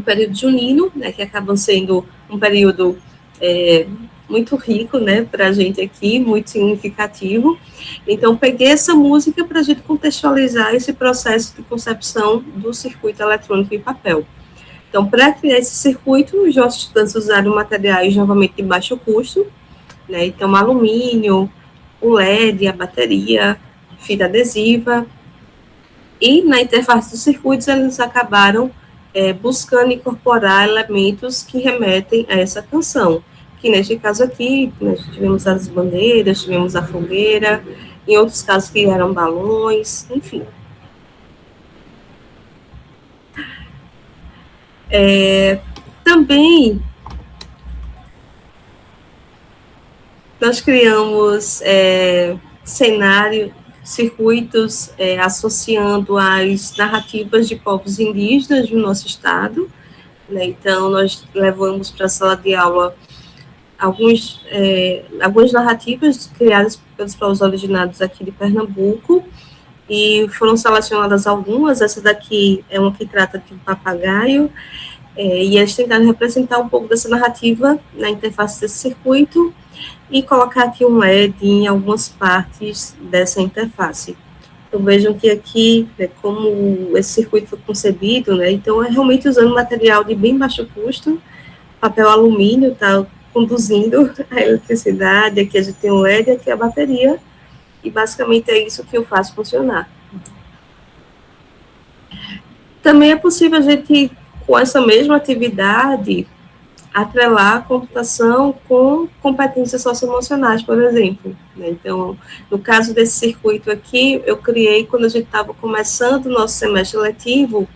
período junino, né, que acaba sendo um período muito rico, né, para a gente aqui, muito significativo. Então, peguei essa música para a gente contextualizar esse processo de concepção do circuito eletrônico em papel. Então, para criar esse circuito, os nossos estudantes usaram materiais novamente de baixo custo, né, então alumínio, o LED, a bateria, fita adesiva, e na interface dos circuitos eles acabaram buscando incorporar elementos que remetem a essa canção, que neste caso aqui, nós tivemos as bandeiras, tivemos a fogueira, em outros casos que eram balões, enfim. Também nós criamos circuitos associando as narrativas de povos indígenas do nosso estado, né? Então, nós levamos para a sala de aula algumas narrativas criadas pelos povos originados aqui de Pernambuco, e foram selecionadas algumas. Essa daqui é uma que trata de um papagaio, e eles tentaram representar um pouco dessa narrativa na interface desse circuito, e colocar aqui um LED em algumas partes dessa interface. Então, vejam que aqui, né, como esse circuito foi concebido, né, então é realmente usando material de bem baixo custo, papel alumínio, está conduzindo a eletricidade, aqui a gente tem um LED, aqui a bateria, e basicamente é isso que eu faço funcionar. Também é possível a gente, com essa mesma atividade, atrelar a computação com competências socioemocionais, por exemplo. Então, no caso desse circuito aqui, eu criei quando a gente estava começando o nosso semestre letivo,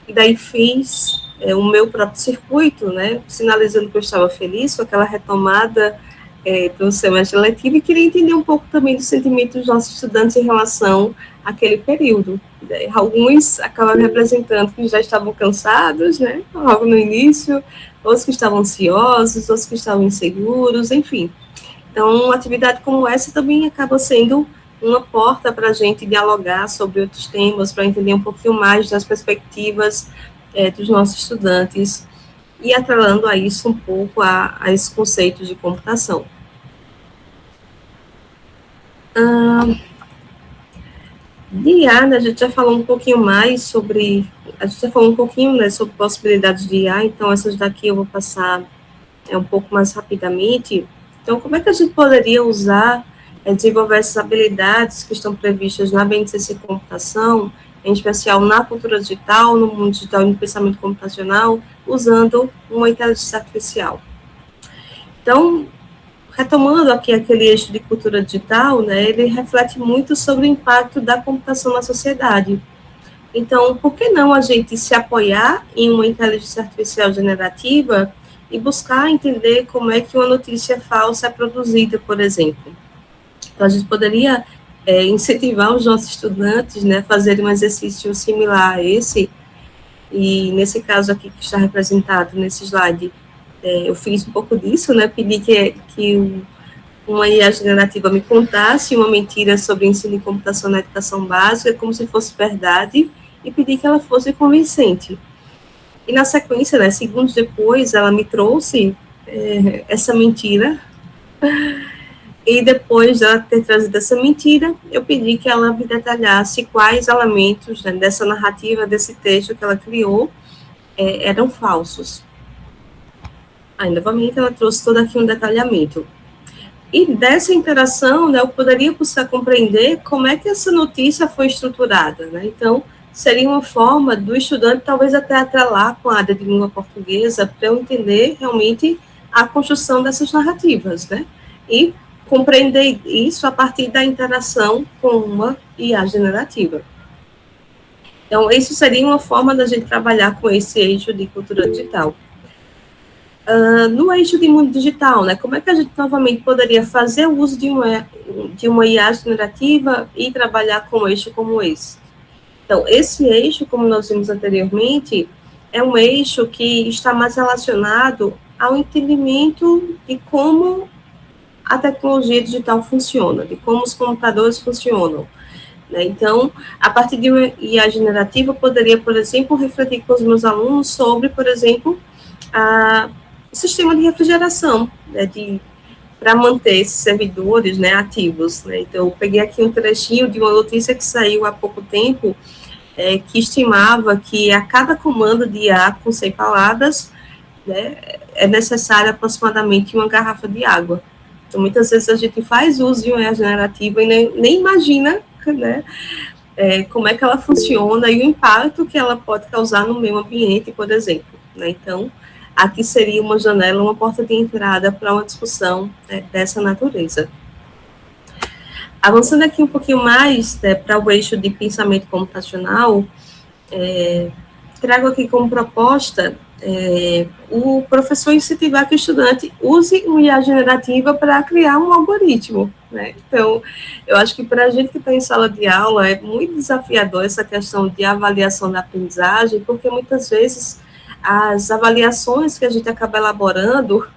e daí fiz o meu próprio circuito, né, sinalizando que eu estava feliz com aquela retomada do semestre letivo, e queria entender um pouco também do sentimento dos nossos estudantes em relação àquele período. Alguns acabam representando que já estavam cansados, né, logo no início, outros que estavam ansiosos, outros que estavam inseguros, enfim. Então, uma atividade como essa também acaba sendo uma porta para a gente dialogar sobre outros temas, para entender um pouquinho mais das perspectivas dos nossos estudantes, e atrelando a isso um pouco a esse conceito de computação. De IA, né, a gente já falou um pouquinho mais sobre, né, sobre possibilidades de IA, então essas daqui eu vou passar um pouco mais rapidamente. Então, como é que a gente poderia usar desenvolver essas habilidades que estão previstas na BNCC Computação, em especial na cultura digital, no mundo digital e no pensamento computacional, usando uma inteligência artificial. Então, retomando aqui aquele eixo de cultura digital, né, ele reflete muito sobre o impacto da computação na sociedade. Então, por que não a gente se apoiar em uma inteligência artificial generativa e buscar entender como é que uma notícia falsa é produzida, por exemplo? Então, a gente poderia incentivar os nossos estudantes, né, a fazerem um exercício similar a esse, e nesse caso aqui que está representado nesse slide, eu fiz um pouco disso, né, pedi que uma IA generativa me contasse uma mentira sobre ensino de computação na educação básica, como se fosse verdade, e pedi que ela fosse convincente. E na sequência, né, segundos depois, ela me trouxe essa mentira, e depois de ela ter trazido essa mentira, eu pedi que ela me detalhasse quais elementos, né, dessa narrativa, desse texto que ela criou, eram falsos. Aí, novamente, ela trouxe todo aqui um detalhamento. E dessa interação, né, eu poderia buscar compreender como é que essa notícia foi estruturada, né? Então, seria uma forma do estudante talvez até atrelar com a área de língua portuguesa para eu entender realmente a construção dessas narrativas, né? E compreender isso a partir da interação com uma IA generativa. Então, isso seria uma forma da gente trabalhar com esse eixo de cultura digital. No eixo de mundo digital, né, como é que a gente novamente poderia fazer o uso de uma IA generativa e trabalhar com um eixo como esse? Então, esse eixo, como nós vimos anteriormente, é um eixo que está mais relacionado ao entendimento de como a tecnologia digital funciona, de como os computadores funcionam. Né? Então, a partir de uma IA generativa, eu poderia, por exemplo, refletir com os meus alunos sobre, por exemplo, o sistema de refrigeração, né, para manter esses servidores, né, ativos. Né? Então, eu peguei aqui um trechinho de uma notícia que saiu há pouco tempo, que estimava que a cada comando de IA com 100 palavras, né, é necessário aproximadamente uma garrafa de água. Então, muitas vezes a gente faz uso de uma IA generativa e nem imagina, né, como é que ela funciona e o impacto que ela pode causar no meio ambiente, por exemplo. Né? Então, aqui seria uma janela, uma porta de entrada para uma discussão dessa natureza. Avançando aqui um pouquinho mais, né, para o eixo de pensamento computacional, trago aqui como proposta o professor incentivar que o estudante use uma IA generativa para criar um algoritmo. Né? Então, eu acho que para a gente que está em sala de aula é muito desafiador essa questão de avaliação da aprendizagem, porque muitas vezes as avaliações que a gente acaba elaborando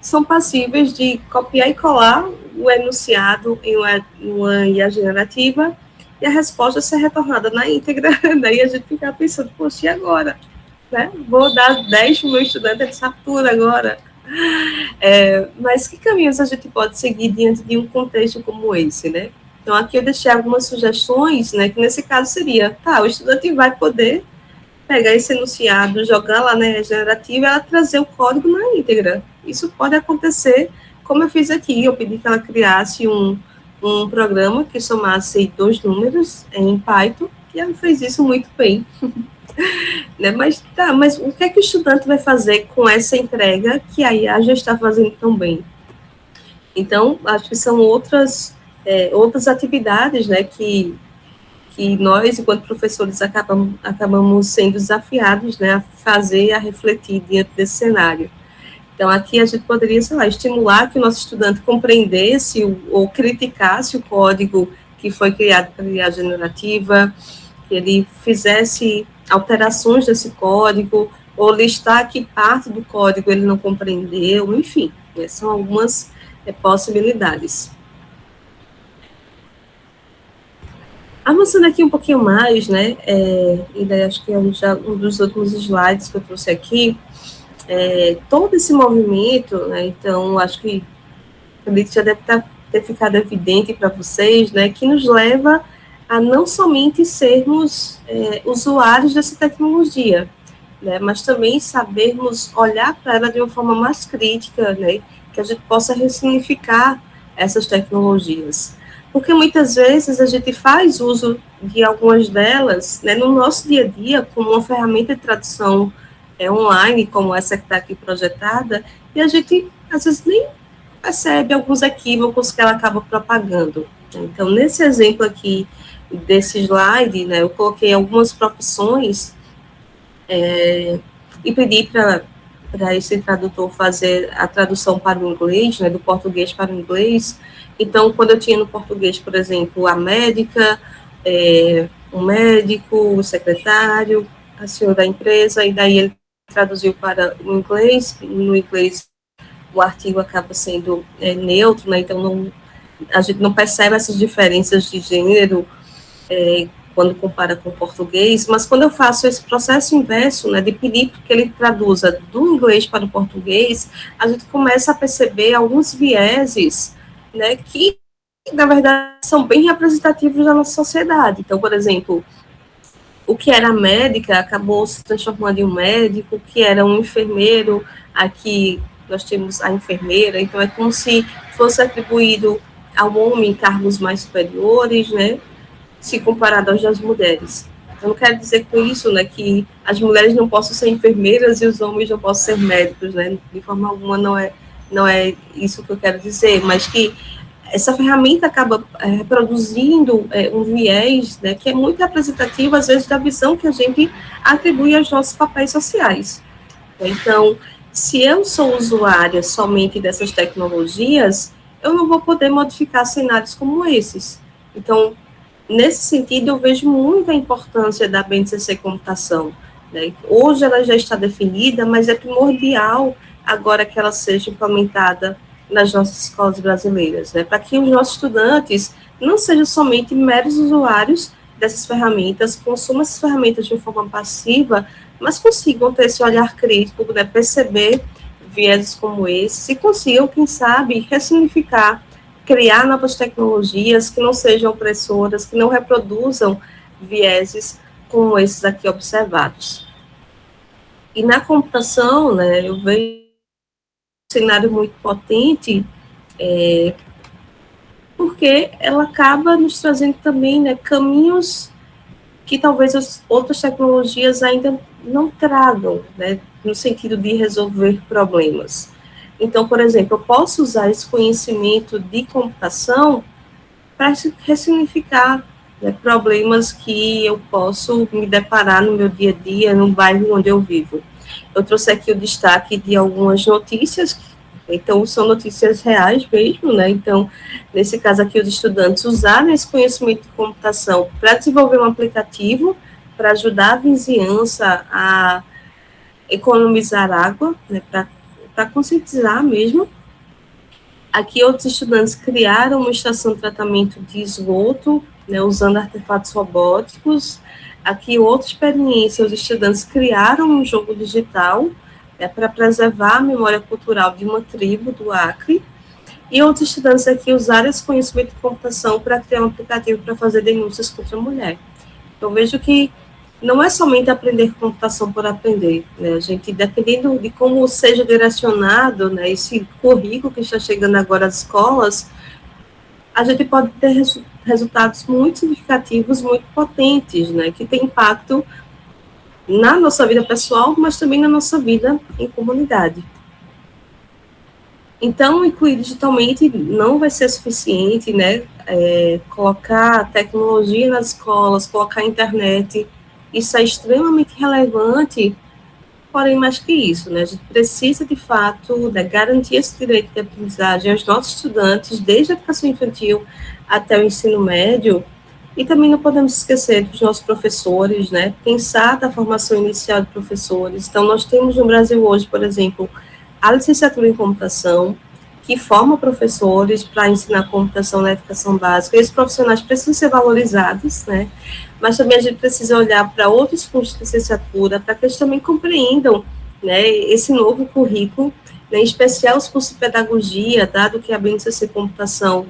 são passíveis de copiar e colar o enunciado em uma IA generativa e a resposta ser retornada na íntegra. Daí a gente fica pensando, poxa, e agora? Né? Vou dar 10 para o meu estudante, ele sabe tudo agora. Mas que caminhos a gente pode seguir diante de um contexto como esse, né? Então, aqui eu deixei algumas sugestões, né, que nesse caso seria, o estudante vai poder pegar esse enunciado, jogar lá na generativa e ela trazer o código na íntegra. Isso pode acontecer, como eu fiz aqui, eu pedi que ela criasse um programa que somasse 2 números em Python, e ela fez isso muito bem. Né? Mas o que é que o estudante vai fazer com essa entrega que a IA já está fazendo tão bem? Então, acho que são outras atividades, né, que nós, enquanto professores, acabamos sendo desafiados, né, a fazer, a refletir diante desse cenário. Então, aqui a gente poderia, estimular que o nosso estudante compreendesse ou criticasse o código que foi criado pela IA generativa, que ele fizesse alterações desse código, ou listar que parte do código ele não compreendeu, enfim, né, são algumas possibilidades. Avançando aqui um pouquinho mais, né, e daí acho que é já um dos últimos slides que eu trouxe aqui, todo esse movimento, né, então acho que já deve ter ficado evidente para vocês, né, que nos leva a não somente sermos usuários dessa tecnologia, né, mas também sabermos olhar para ela de uma forma mais crítica, né, que a gente possa ressignificar essas tecnologias. Porque muitas vezes a gente faz uso de algumas delas, né, no nosso dia a dia, como uma ferramenta de tradução online, como essa que está aqui projetada, e a gente, às vezes, nem percebe alguns equívocos que ela acaba propagando. Então, nesse exemplo aqui, desse slide, né, eu coloquei algumas profissões e pedi para esse tradutor fazer a tradução para o inglês, né, do português para o inglês. Então, quando eu tinha no português, por exemplo, a médica, o médico, o secretário, a senhora da empresa, e daí ele traduziu para o inglês. No inglês, o artigo acaba sendo neutro, né, então a gente não percebe essas diferenças de gênero quando compara com o português, mas quando eu faço esse processo inverso, né, de pedir que ele traduza do inglês para o português, a gente começa a perceber alguns vieses, né, que, na verdade, são bem representativos da nossa sociedade. Então, por exemplo, o que era médica acabou se transformando em um médico, o que era um enfermeiro, aqui nós temos a enfermeira, então é como se fosse atribuído ao homem cargos mais superiores, né, se comparado aos das mulheres. Eu não quero dizer com isso, né, que as mulheres não possam ser enfermeiras e os homens não possam ser médicos, né, de forma alguma não é isso que eu quero dizer, mas que essa ferramenta acaba produzindo um viés, né, que é muito representativo, às vezes, da visão que a gente atribui aos nossos papéis sociais. Então, se eu sou usuária somente dessas tecnologias, eu não vou poder modificar cenários como esses. Então, nesse sentido, eu vejo muita importância da BNCC Computação, né? Hoje ela já está definida, mas é primordial agora que ela seja implementada nas nossas escolas brasileiras, né? Para que os nossos estudantes não sejam somente meros usuários dessas ferramentas, consumam essas ferramentas de forma passiva, mas consigam ter esse olhar crítico, né? Perceber vieses como esses e consigam, quem sabe, ressignificar, criar novas tecnologias que não sejam opressoras, que não reproduzam vieses como esses aqui observados. E na computação, né, eu vejo um cenário muito potente, porque ela acaba nos trazendo também, né, caminhos que talvez as outras tecnologias ainda não tragam, né, no sentido de resolver problemas. Então, por exemplo, eu posso usar esse conhecimento de computação para ressignificar, né, problemas que eu posso me deparar no meu dia a dia, no bairro onde eu vivo. Eu trouxe aqui o destaque de algumas notícias, então são notícias reais mesmo, né? Então, nesse caso aqui, os estudantes usaram esse conhecimento de computação para desenvolver um aplicativo para ajudar a vizinhança a economizar água, né, para conscientizar mesmo. Aqui, outros estudantes criaram uma estação de tratamento de esgoto, né, usando artefatos robóticos. Aqui, outra experiência, os estudantes criaram um jogo digital, né, para preservar a memória cultural de uma tribo do Acre. E outros estudantes aqui usaram esse conhecimento de computação para criar um aplicativo para fazer denúncias contra a mulher. Então, vejo que não é somente aprender computação por aprender, né? A gente, dependendo de como seja direcionado, né, esse currículo que está chegando agora às escolas, a gente pode ter resultados muito significativos, muito potentes, né, que tem impacto na nossa vida pessoal, mas também na nossa vida em comunidade. Então, incluir digitalmente não vai ser suficiente, né, colocar tecnologia nas escolas, colocar a internet, isso é extremamente relevante, porém, mais que isso, né, a gente precisa, de fato, garantir esse direito de aprendizagem aos nossos estudantes, desde a educação infantil até o ensino médio, e também não podemos esquecer dos nossos professores, né, pensar da formação inicial de professores. Então, nós temos no Brasil hoje, por exemplo, a licenciatura em computação, que forma professores para ensinar computação na educação básica. Esses profissionais precisam ser valorizados, né? Mas também a gente precisa olhar para outros cursos de licenciatura, para que eles também compreendam, né, esse novo currículo, né, em especial os cursos de pedagogia, dado que a BNCC Computação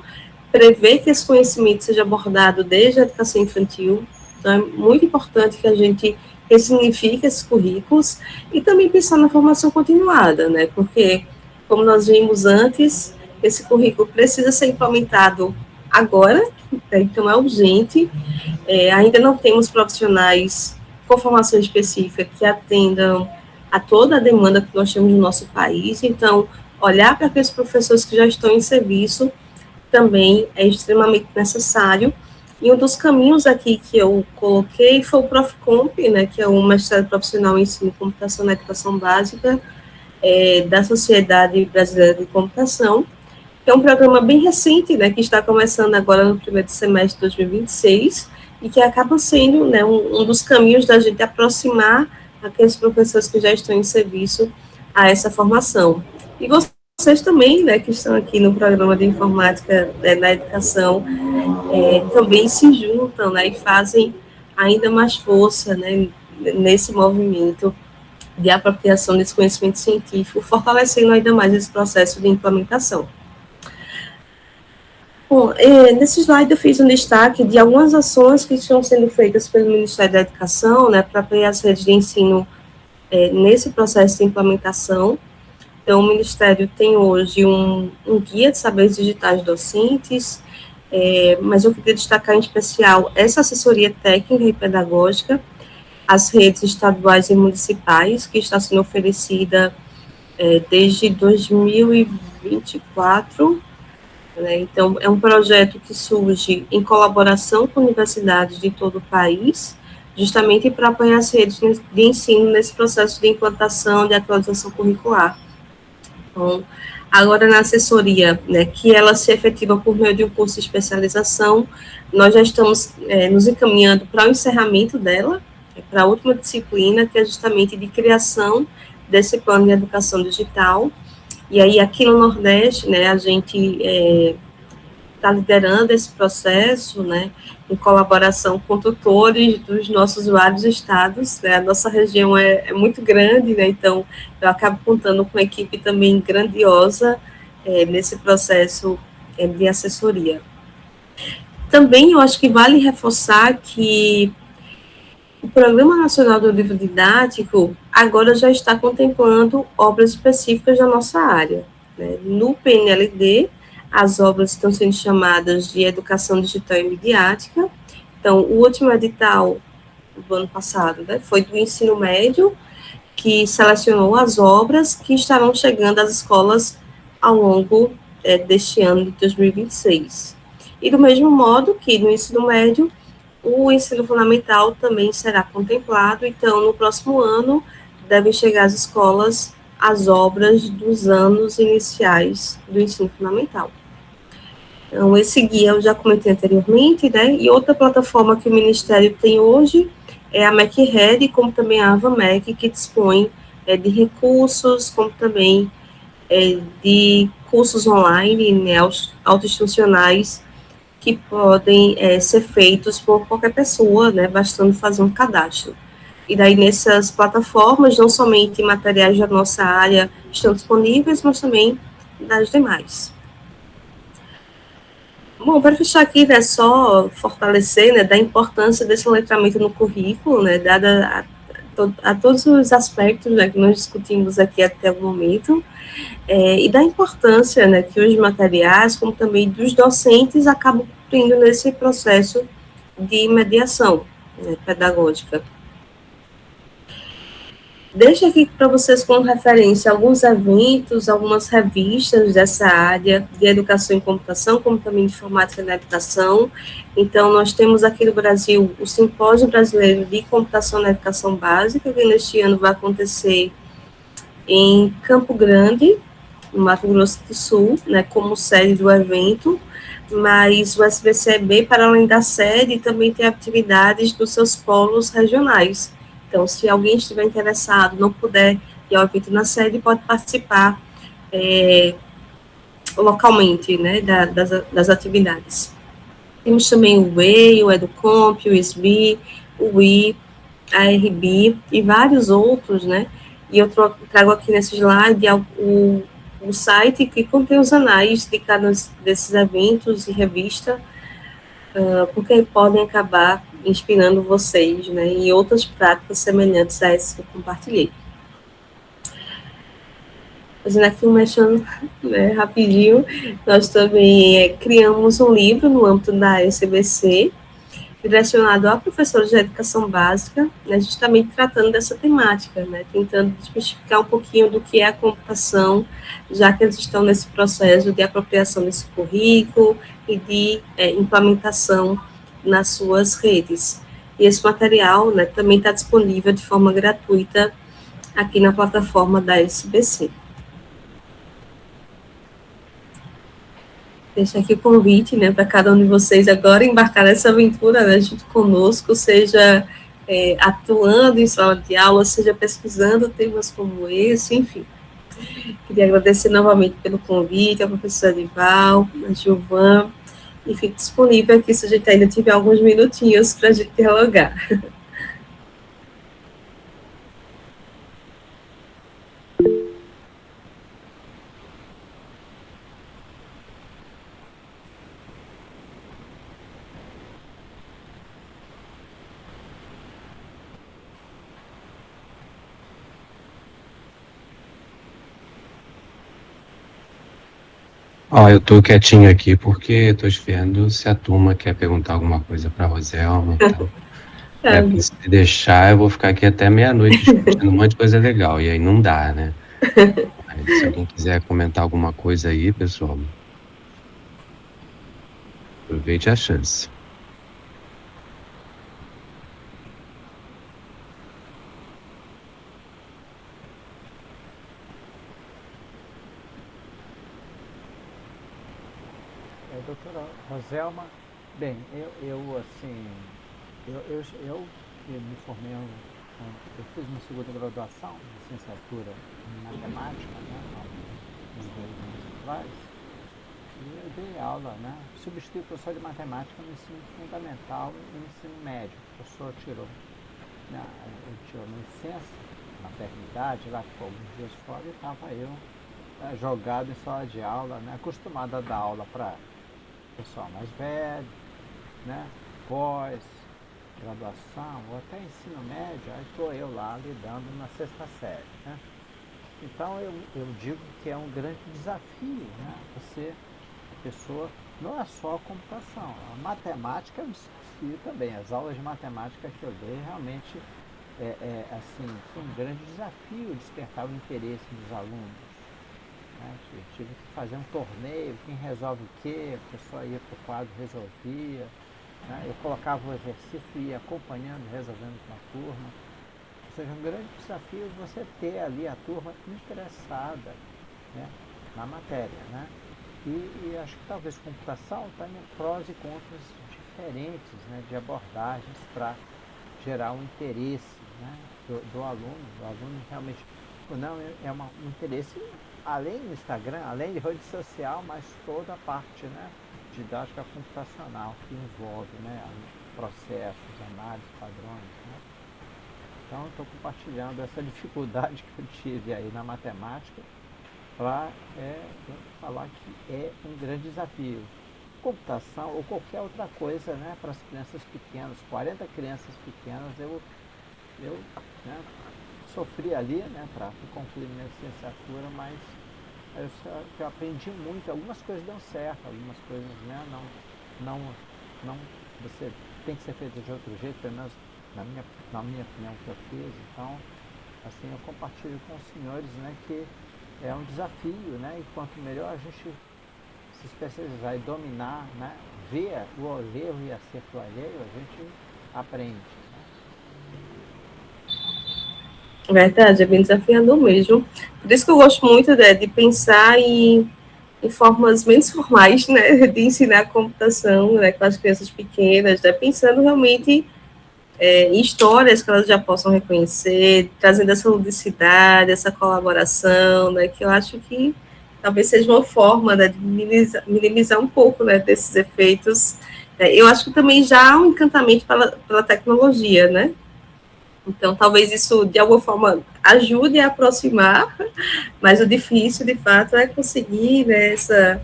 prevê que esse conhecimento seja abordado desde a educação infantil. Então, é muito importante que a gente ressignifique esses currículos e também pensar na formação continuada, né? Porque, como nós vimos antes, esse currículo precisa ser implementado agora, né? Então é urgente. Ainda não temos profissionais com formação específica que atendam a toda a demanda que nós temos no nosso país. Então, olhar para aqueles professores que já estão em serviço também é extremamente necessário. E um dos caminhos aqui que eu coloquei foi o Profcomp, né, que é o mestrado profissional em ensino e computação na educação básica da Sociedade Brasileira de Computação, que é um programa bem recente, né, que está começando agora no primeiro semestre de 2026, e que acaba sendo, né, um dos caminhos da gente aproximar aqueles professores que já estão em serviço a essa formação. E vocês também, né, que estão aqui no programa de informática na educação, também se juntam, né, e fazem ainda mais força, né, nesse movimento de apropriação desse conhecimento científico, fortalecendo ainda mais esse processo de implementação. Bom, nesse slide eu fiz um destaque de algumas ações que estão sendo feitas pelo Ministério da Educação, né, para apoiar as redes de ensino nesse processo de implementação. Então, o Ministério tem hoje um guia de saberes digitais docentes, mas eu queria destacar em especial essa assessoria técnica e pedagógica, as redes estaduais e municipais, que está sendo oferecida desde 2024, né? Então, é um projeto que surge em colaboração com universidades de todo o país, justamente para apoiar as redes de ensino nesse processo de implantação, de atualização curricular. Então, agora na assessoria, né, que ela se efetiva por meio de um curso de especialização, nós já estamos nos encaminhando para o encerramento dela, para a última disciplina, que é justamente de criação desse plano de educação digital. E aí, aqui no Nordeste, né, a gente está liderando esse processo, né, em colaboração com tutores dos nossos vários estados, né, a nossa região é muito grande, né, então eu acabo contando com uma equipe também grandiosa nesse processo de assessoria. Também eu acho que vale reforçar que o Programa Nacional do Livro Didático agora já está contemplando obras específicas da nossa área, né. No PNLD, as obras estão sendo chamadas de Educação Digital e Midiática. Então, o último edital do ano passado, né, foi do ensino médio, que selecionou as obras que estarão chegando às escolas ao longo deste ano de 2026. E do mesmo modo que no ensino médio, o ensino fundamental também será contemplado. Então, no próximo ano, devem chegar às escolas as obras dos anos iniciais do ensino fundamental. Então, esse guia eu já comentei anteriormente, né? E outra plataforma que o Ministério tem hoje é a MEC-RED, como também a AvaMec, que dispõe de recursos, como também de cursos online, né, autoinstrucionais, que podem ser feitos por qualquer pessoa, né, bastando fazer um cadastro. E daí, nessas plataformas, não somente materiais da nossa área estão disponíveis, mas também das demais. Bom, para fechar aqui, né, só fortalecer, né, da importância desse letramento no currículo, né, dada a todos os aspectos, né, que nós discutimos aqui até o momento, e da importância, né, que os materiais, como também dos docentes, acabam cumprindo nesse processo de mediação, né, pedagógica. Deixo aqui para vocês como referência alguns eventos, algumas revistas dessa área de educação em computação, como também de informática na educação. Então, nós temos aqui no Brasil o Simpósio Brasileiro de Computação na Educação Básica, que neste ano vai acontecer em Campo Grande, no Mato Grosso do Sul, né, como sede do evento, mas o SBCEB, para além da sede, também tem atividades dos seus polos regionais. Então, se alguém estiver interessado, não puder ir ao evento na sede, pode participar localmente, né, das atividades. Temos também o WEI, o EduComp, o SBI, o WI, a RB e vários outros, né, e eu trago aqui nesse slide o site que contém os anais de cada desses eventos e revista, porque podem acabar inspirando vocês, né, em outras práticas semelhantes a essas que eu compartilhei. fazendo aqui um mexendo, né, rapidinho, nós também criamos um livro no âmbito da SBC, direcionado a professores de educação básica, né, justamente tratando dessa temática, né, tentando desmistificar um pouquinho do que é a computação, já que eles estão nesse processo de apropriação desse currículo e de implementação nas suas redes. E esse material, né, também está disponível de forma gratuita aqui na plataforma da SBC. Deixo aqui o convite, né, para cada um de vocês agora embarcar nessa aventura, né, junto conosco, seja atuando em sala de aula, seja pesquisando temas como esse, enfim. Queria agradecer novamente pelo convite, ao professor Edival, a Gilvan, e fico disponível aqui se a gente ainda tiver alguns minutinhos para a gente dialogar. Ó, eu tô quietinho aqui porque tô vendo se a turma quer perguntar alguma coisa pra Roselma e tal. Porque se deixar, eu vou ficar aqui até meia-noite discutindo um monte de coisa legal, e aí não dá, né? Aí, se alguém quiser comentar alguma coisa aí, pessoal, aproveite a chance. Doutora Roselma, bem, eu me formei, eu fiz uma segunda graduação, licenciatura em matemática, né, há uns 2 anos atrás, e eu dei aula, né, substituí o professor de matemática no ensino fundamental e no ensino médio. O professor tirou, né, ele tirou uma licença, maternidade, lá ficou alguns dias fora e estava eu jogado em sala de aula, né, acostumado a dar aula para pessoal mais velho, né, pós, graduação ou até ensino médio, aí estou eu lá lidando na 6ª série, né? Então eu digo que é um grande desafio, né? A pessoa, não é só a computação, a matemática é um desafio também. As aulas de matemática que eu dei realmente assim, foi um grande desafio despertar o interesse dos alunos. Eu tive que fazer um torneio, quem resolve o quê, a pessoa ia para o quadro, resolvia, né? Eu colocava o exercício e ia acompanhando, resolvendo com a turma. Ou seja, um grande desafio você ter ali a turma interessada, né, na matéria, né? E acho que talvez computação tenha prós e contras diferentes, né, de abordagens para gerar um interesse, né, do aluno. O aluno realmente não é um interesse além do Instagram, além de rede social, mas toda a parte, né, didática computacional que envolve, né, processos, análises, padrões, né? Então, estou compartilhando essa dificuldade que eu tive aí na matemática para falar que é um grande desafio. Computação ou qualquer outra coisa, né, para as crianças pequenas, 40 crianças pequenas, eu né, sofri ali, né, para concluir minha licenciatura, mas eu aprendi muito. Algumas coisas dão certo, algumas coisas, né, não, você tem que ser feito de outro jeito, pelo menos na minha opinião que eu fiz. Então, assim, eu compartilho com os senhores, né, que é um desafio, né, e quanto melhor a gente se especializar e dominar, né, ver o erro e acerto alheio, a gente aprende. Verdade, é bem desafiador mesmo. Por isso que eu gosto muito de pensar em formas menos formais, né, de ensinar a computação, né, com as crianças pequenas, né, pensando realmente em histórias que elas já possam reconhecer, trazendo essa ludicidade, essa colaboração, né, que eu acho que talvez seja uma forma, né, de minimizar um pouco, né, desses efeitos. Eu acho que também já há um encantamento pela tecnologia, né? Então, talvez isso, de alguma forma, ajude a aproximar, mas o difícil, de fato, é conseguir, né,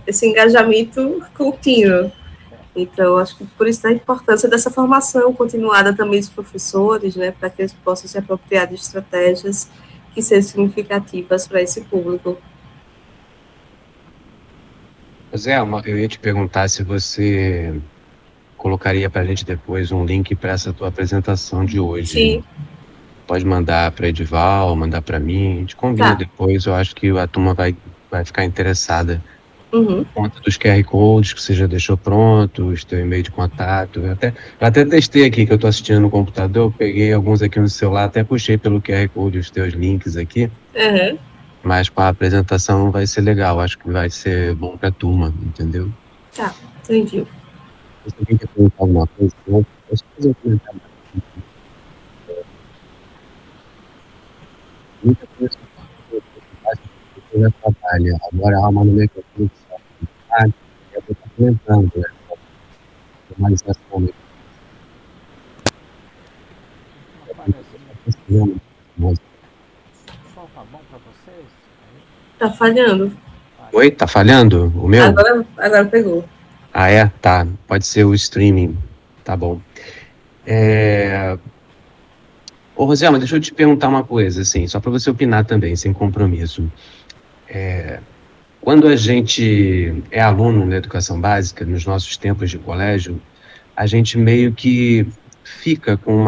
esse engajamento contínuo. Então, acho que por isso a importância dessa formação continuada também dos professores, né, para que eles possam se apropriar de estratégias que sejam significativas para esse público. Zé, eu ia te perguntar se você colocaria para a gente depois um link para essa tua apresentação de hoje. Sim, Pode mandar para Edival, mandar para mim, a gente combina tá. depois, eu acho que a turma vai ficar interessada. Uhum. Conta dos QR Codes que você já deixou prontos, teu e-mail de contato. Eu até testei aqui que eu estou assistindo no computador, eu peguei alguns aqui no celular, até puxei pelo QR Code os teus links aqui, Uhum. mas com a apresentação vai ser legal, acho que vai ser bom para a turma, entendeu? Tá, entendi. Você tem que perguntar alguma coisa, senão eu só fazer um comentário. Muita coisa que você já trabalha, agora há uma nomenclatura de software, eu vou estar comentando, né? Formalização, né? Aparezinho. O som tá bom para vocês? Aí, Tá falhando. Oi, tá falhando o meu? Agora pegou. Ah, é? Tá. Pode ser o streaming. Tá bom. Ô, Rosel, mas deixa eu te perguntar uma coisa, assim, só para você opinar também, sem compromisso. Quando a gente é aluno na educação básica, nos nossos tempos de colégio, a gente meio que fica com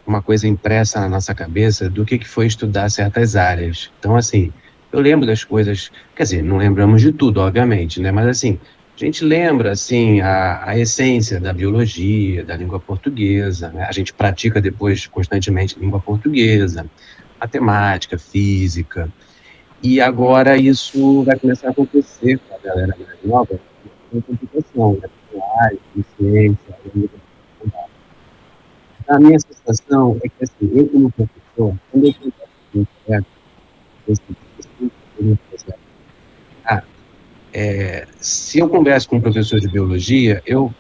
uma coisa impressa na nossa cabeça do que foi estudar certas áreas. Então, assim, eu lembro das coisas, quer dizer, não lembramos de tudo, obviamente, né? Mas, assim, a gente lembra, assim, a essência da biologia, da língua portuguesa, né? A gente pratica depois constantemente língua portuguesa, matemática, física. E agora isso vai começar a acontecer com a galera mais nova, com computação, né? Com área, com ciência, a minha sensação é que, assim, eu como professor, quando eu converso com um colega, ah, se eu converso com um professor de biologia, eu,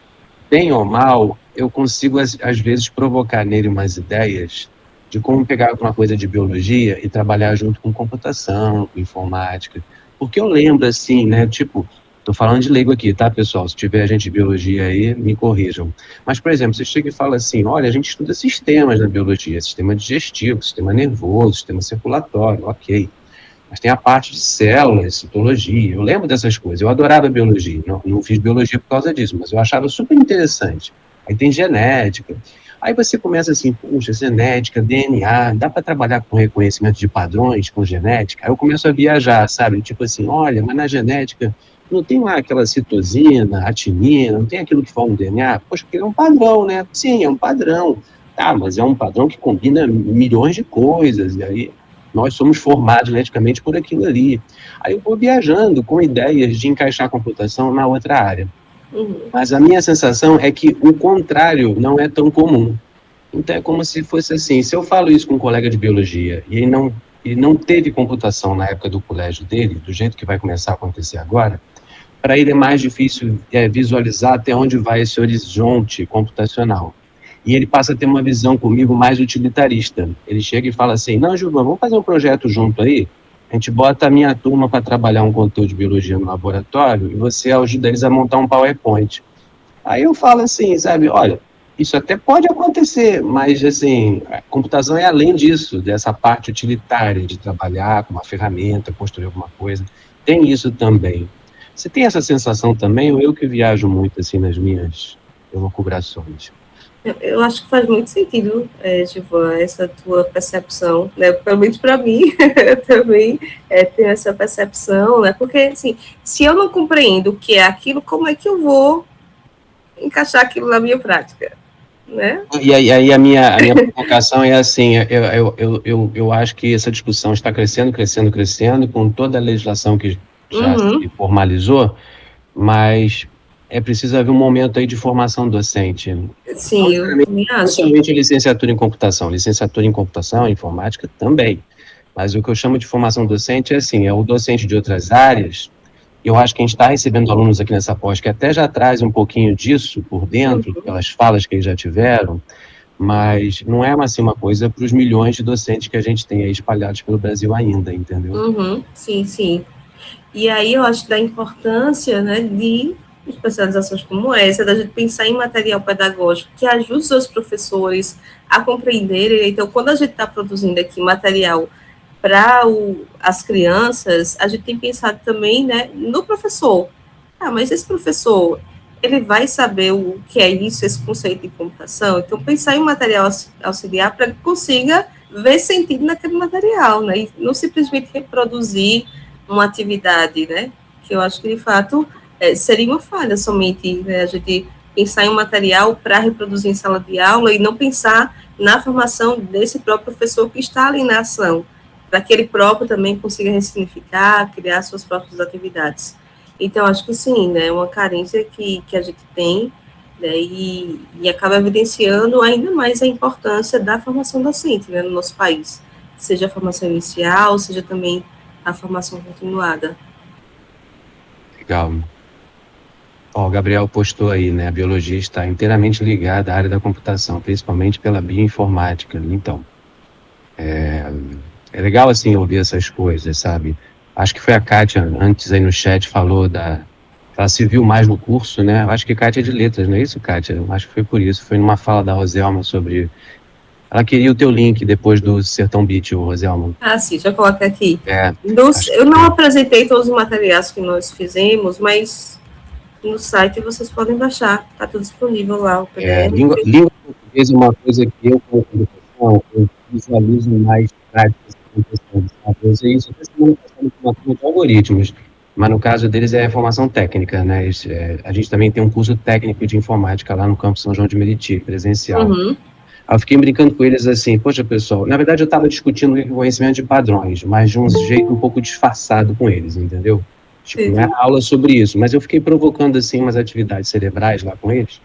bem ou mal, eu consigo, às vezes, provocar nele umas ideias de como pegar alguma coisa de biologia e trabalhar junto com computação, com informática. Porque eu lembro, assim, né, tipo, estou falando de leigo aqui, tá, pessoal? Se tiver gente de biologia aí, me corrijam. Mas, por exemplo, você chega e fala assim, olha, a gente estuda sistemas na biologia, sistema digestivo, sistema nervoso, sistema circulatório, ok. Mas tem a parte de células, citologia. Eu lembro dessas coisas. Eu adorava biologia. Não fiz biologia por causa disso, mas eu achava super interessante. Aí tem genética. Aí você começa assim, puxa, genética, DNA, dá para trabalhar com reconhecimento de padrões, com genética? Aí eu começo a viajar, sabe? Tipo assim, olha, mas na genética não tem lá aquela citosina, atinina, não tem aquilo que forma o DNA? Poxa, porque é um padrão, né? Sim, é um padrão. Tá, mas é um padrão que combina milhões de coisas. E aí nós somos formados geneticamente por aquilo ali. Aí eu vou viajando com ideias de encaixar a computação na outra área. Uhum. Mas a minha sensação é que o contrário não é tão comum. Então é como se fosse assim, se eu falo isso com um colega de biologia e ele não teve computação na época do colégio dele, do jeito que vai começar a acontecer agora, para ele é mais difícil visualizar até onde vai esse horizonte computacional. E ele passa a ter uma visão comigo mais utilitarista. Ele chega e fala assim, não, Gilvan, vamos fazer um projeto junto aí? A gente bota a minha turma para trabalhar um conteúdo de biologia no laboratório e você ajuda eles a montar um PowerPoint. Aí eu falo assim, sabe, olha, isso até pode acontecer, mas assim, a computação é além disso, dessa parte utilitária de trabalhar com uma ferramenta, construir alguma coisa. Tem isso também. Você tem essa sensação também, ou eu que viajo muito assim nas minhas elucubrações? Eu acho que faz muito sentido, Gilvan, essa tua percepção, né? Pelo menos para mim, eu também tenho essa percepção, né? Porque, assim, se eu não compreendo o que é aquilo, como é que eu vou encaixar aquilo na minha prática, né? E aí a minha provocação é assim, eu acho que essa discussão está crescendo, crescendo, crescendo, com toda a legislação que já se formalizou, mas é preciso haver um momento aí de formação docente. Sim, eu também Não acho. somente licenciatura em computação, informática também. Mas o que eu chamo de formação docente é assim, é o docente de outras áreas. Eu acho que a gente está recebendo alunos aqui nessa pós que até já traz um pouquinho disso por dentro, pelas falas que eles já tiveram, mas não é assim uma coisa para os milhões de docentes que a gente tem aí espalhados pelo Brasil ainda, entendeu? Uhum, sim, sim. E aí eu acho da importância, né, de especializações como essa, da gente pensar em material pedagógico que ajude os seus professores a compreenderem. Então, quando a gente está produzindo aqui material para as crianças, a gente tem pensado também, né, no professor, mas esse professor, ele vai saber o que é isso, esse conceito de computação? Então, pensar em um material auxiliar para que consiga ver sentido naquele material, né? E não simplesmente reproduzir uma atividade, né? Que eu acho que, de fato, seria uma falha somente, né? A gente pensar em um material para reproduzir em sala de aula e não pensar na formação desse próprio professor que está ali na ação, para que ele próprio também consiga ressignificar, criar suas próprias atividades. Então, acho que sim, né, é uma carência que a gente tem, né, e acaba evidenciando ainda mais a importância da formação docente, né, no nosso país, seja a formação inicial, seja também a formação continuada. Legal. Ó, o Gabriel postou aí, né? A biologia está inteiramente ligada à área da computação, principalmente pela bioinformática. Então, é legal, assim, ouvir essas coisas, sabe? Acho que foi a Kátia, antes aí no chat, falou ela se viu mais no curso, né? Acho que Kátia é de letras, não é isso, Kátia? Eu acho que foi por isso. Foi numa fala da Roselma sobre... Ela queria o teu link depois do Sertão Beat, o Roselma. Ah, sim, já coloquei aqui. Acho Eu não apresentei todos os materiais que nós fizemos, mas no site vocês podem baixar, está tudo disponível lá, o PDF. Língua portuguesa é uma coisa que eu, com educação, eu visualizo mais práticas acontecendo, sabe? Eu usei isso até semana passada com uma turma de algoritmos, mas no caso deles é formação técnica, né? A gente também tem um curso técnico de informática lá no Campo São João de Meriti, presencial. Uhum. Aí eu fiquei brincando com eles assim, poxa, pessoal, na verdade eu estava discutindo o conhecimento de padrões, mas de um jeito um pouco disfarçado com eles, entendeu? Tipo, não é aula sobre isso, mas eu fiquei provocando, assim, umas atividades cerebrais lá com eles.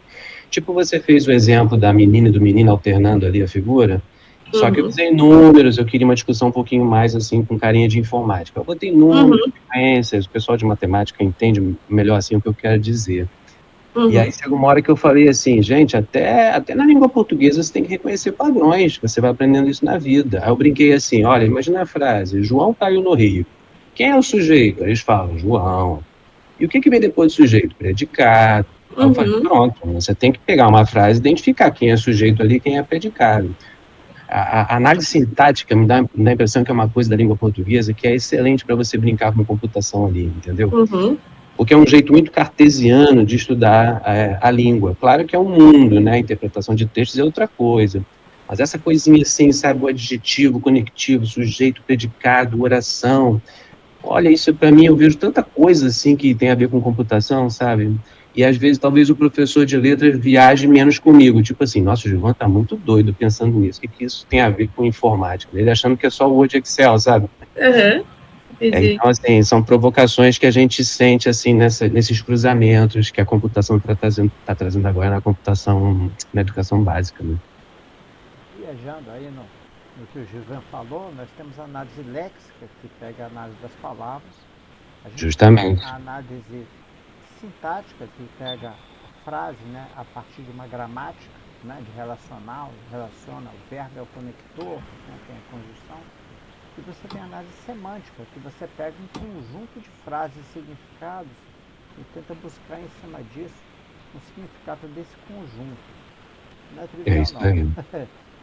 Tipo, você fez o exemplo da menina e do menino alternando ali a figura, só que eu usei números, eu queria uma discussão um pouquinho mais, assim, com carinha de informática. Eu botei números, frequências, o pessoal de matemática entende melhor, assim, o que eu quero dizer. E aí chega uma hora que eu falei assim, gente, até na língua portuguesa você tem que reconhecer padrões, você vai aprendendo isso na vida. Aí eu brinquei assim, olha, imagina a frase, João caiu no rio. Quem é o sujeito? Aí eles falam, João. E o que vem depois do sujeito? Predicado. Aí eu falei, pronto, você tem que pegar uma frase e identificar quem é sujeito ali e quem é predicado. A análise sintática me dá a impressão que é uma coisa da língua portuguesa que é excelente para você brincar com computação ali, entendeu? Porque é um jeito muito cartesiano de estudar a língua. Claro que é um mundo, né? A interpretação de textos é outra coisa. Mas essa coisinha assim, sabe, o adjetivo, conectivo, sujeito, predicado, oração. Olha, isso para mim, eu vejo tanta coisa assim que tem a ver com computação, sabe? E às vezes talvez o professor de letras viaje menos comigo. Tipo assim, nossa, o Gilvan tá muito doido pensando nisso. O que isso tem a ver com informática? Ele achando que é só o Word e Excel, sabe? Então, assim, são provocações que a gente sente, assim, nesses cruzamentos que a computação está trazendo agora na educação básica, né? Viajando aí no que o Gilvan falou, nós temos a análise léxica, que pega a análise das palavras. A gente Justamente. tem a análise sintática, que pega a frase, né, a partir de uma gramática, né, de relacional, relaciona, o verbo é o conector, né, tem a conjunção. E você tem a análise semântica, que você pega um conjunto de frases e significados e tenta buscar em cima disso o significado desse conjunto. Não é trivial, isso aí. não.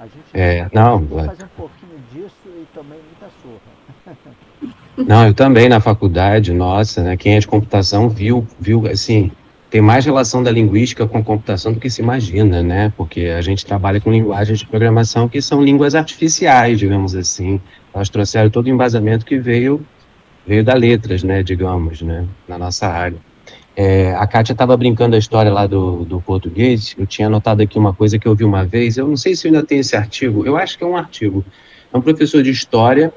A gente vai fazer um pouquinho disso e também muita surra. Não, eu também na faculdade, nossa, né, quem é de computação viu, assim, tem mais relação da linguística com computação do que se imagina, né? Porque a gente trabalha com linguagens de programação que são línguas artificiais, digamos assim. Elas trouxeram todo o embasamento que veio da letras, né, digamos, né, na nossa área. A Kátia estava brincando a história lá do português, eu tinha anotado aqui uma coisa que eu vi uma vez, eu não sei se ainda tem esse artigo, eu acho que é um artigo. É um professor de história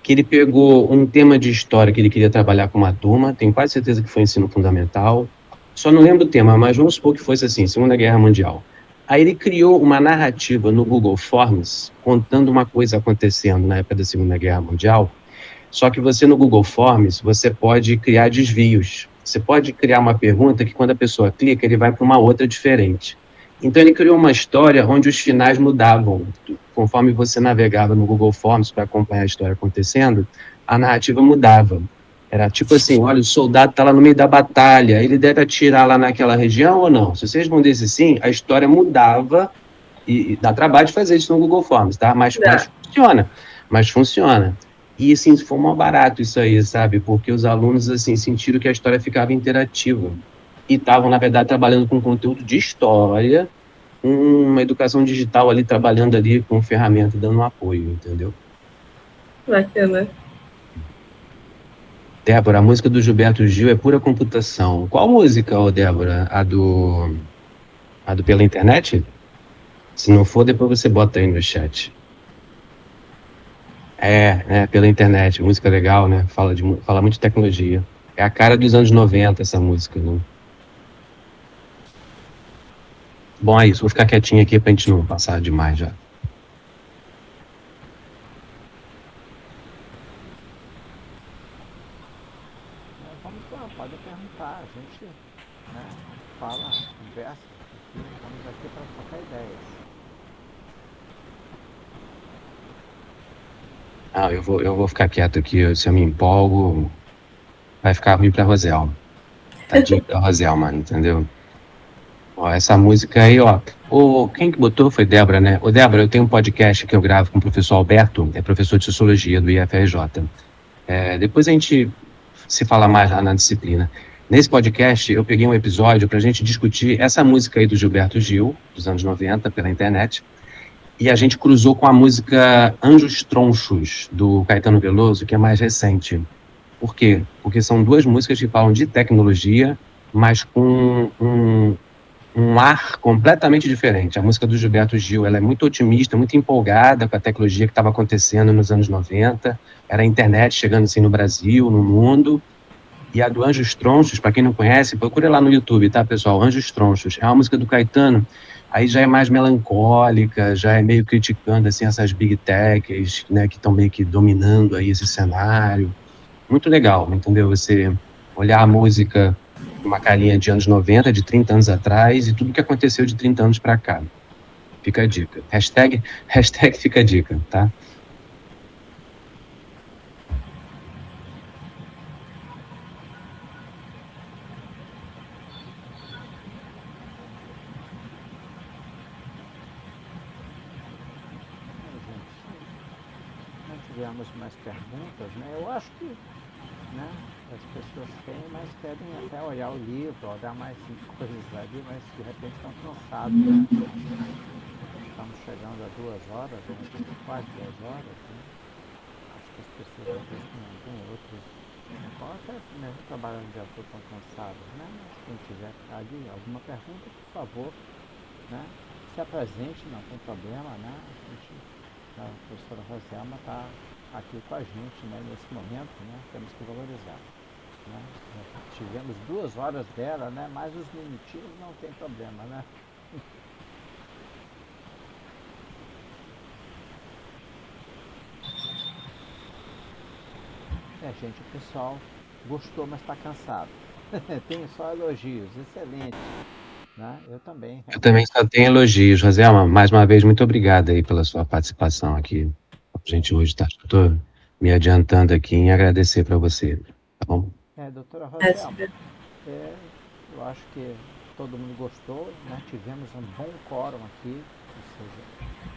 que ele pegou um tema de história que ele queria trabalhar com uma turma, tenho quase certeza que foi ensino fundamental, só não lembro o tema, mas vamos supor que fosse assim, Segunda Guerra Mundial. Aí ele criou uma narrativa no Google Forms, contando uma coisa acontecendo na época da Segunda Guerra Mundial, só que você no Google Forms, você pode criar desvios. Você pode criar uma pergunta que quando a pessoa clica, ele vai para uma outra diferente. Então ele criou uma história onde os finais mudavam. Conforme você navegava no Google Forms para acompanhar a história acontecendo, a narrativa mudava. Era tipo assim, olha, o soldado está lá no meio da batalha, ele deve atirar lá naquela região ou não? Se você respondesse sim, a história mudava, e dá trabalho de fazer isso no Google Forms, tá? Mas funciona. E, assim, foi mó barato isso aí, sabe? Porque os alunos, assim, sentiram que a história ficava interativa. E estavam, na verdade, trabalhando com conteúdo de história, uma educação digital ali, trabalhando ali com ferramenta, dando um apoio, entendeu? Bacana. Débora, a música do Gilberto Gil é pura computação. Qual música, ô Débora? A do Pela Internet? Se não for, depois você bota aí no chat. Pela internet, música legal, né? Fala muito de tecnologia. É a cara dos anos 90 essa música, né? Bom, é isso. Vou ficar quietinho aqui pra gente não passar demais já. Vamos lá, pode perguntar, a gente, né, fala, conversa, aqui, estamos aqui para trocar ideias. Eu vou ficar quieto aqui, se eu me empolgo, vai ficar ruim pra Roselma. Tadinho da Roselma, entendeu? Ó, essa música aí, ó. Quem que botou foi Débora, né? Ô, Débora, eu tenho um podcast que eu gravo com o professor Alberto, é professor de Sociologia do IFRJ. Depois a gente se fala mais lá na disciplina. Nesse podcast, eu peguei um episódio para a gente discutir essa música aí do Gilberto Gil, dos anos 90, pela internet, e a gente cruzou com a música Anjos Tronchos, do Caetano Veloso, que é mais recente. Por quê? Porque são duas músicas que falam de tecnologia, mas com um ar completamente diferente. A música do Gilberto Gil, ela é muito otimista, muito empolgada com a tecnologia que estava acontecendo nos anos 90, era a internet chegando assim no Brasil, no mundo. E a do Anjos Tronchos, para quem não conhece, procura lá no YouTube, tá, pessoal? Anjos Tronchos. É uma música do Caetano, aí já é mais melancólica, já é meio criticando assim essas big techs, né, que estão meio que dominando aí esse cenário. Muito legal, entendeu? Você olhar a música uma carinha de anos 90, de 30 anos atrás, e tudo que aconteceu de 30 anos para cá. Fica a dica. Hashtag fica a dica, tá? Gente, não tivemos mais perguntas, né? Eu acho que, né, as pessoas têm, mas querem até olhar o livro, olhar mais coisas ali, mas de repente estão cansados, né? Estamos chegando a 2 horas, né? Quase 2 horas, né? Acho que as pessoas às vezes têm outros. Até mesmo trabalhando de ator estão cansados, né? Mas quem quiser ficar ali, alguma pergunta, por favor, né? Se apresente, não tem problema, né? A professora Roselma está aqui com a gente, né, nesse momento, né? Temos que valorizar. Né? Tivemos 2 horas dela, né? Mais uns minutinhos não tem problema, né? Gente, o pessoal gostou, mas está cansado. Tem só elogios, excelente. Né? Eu também. Eu também só tenho elogios. Roselma, mais uma vez, muito obrigado aí pela sua participação aqui. A gente hoje tá, estou me adiantando aqui em agradecer para você, tá bom? Doutora Roselma, eu acho que todo mundo gostou, né? Tivemos um bom quórum aqui, ou seja,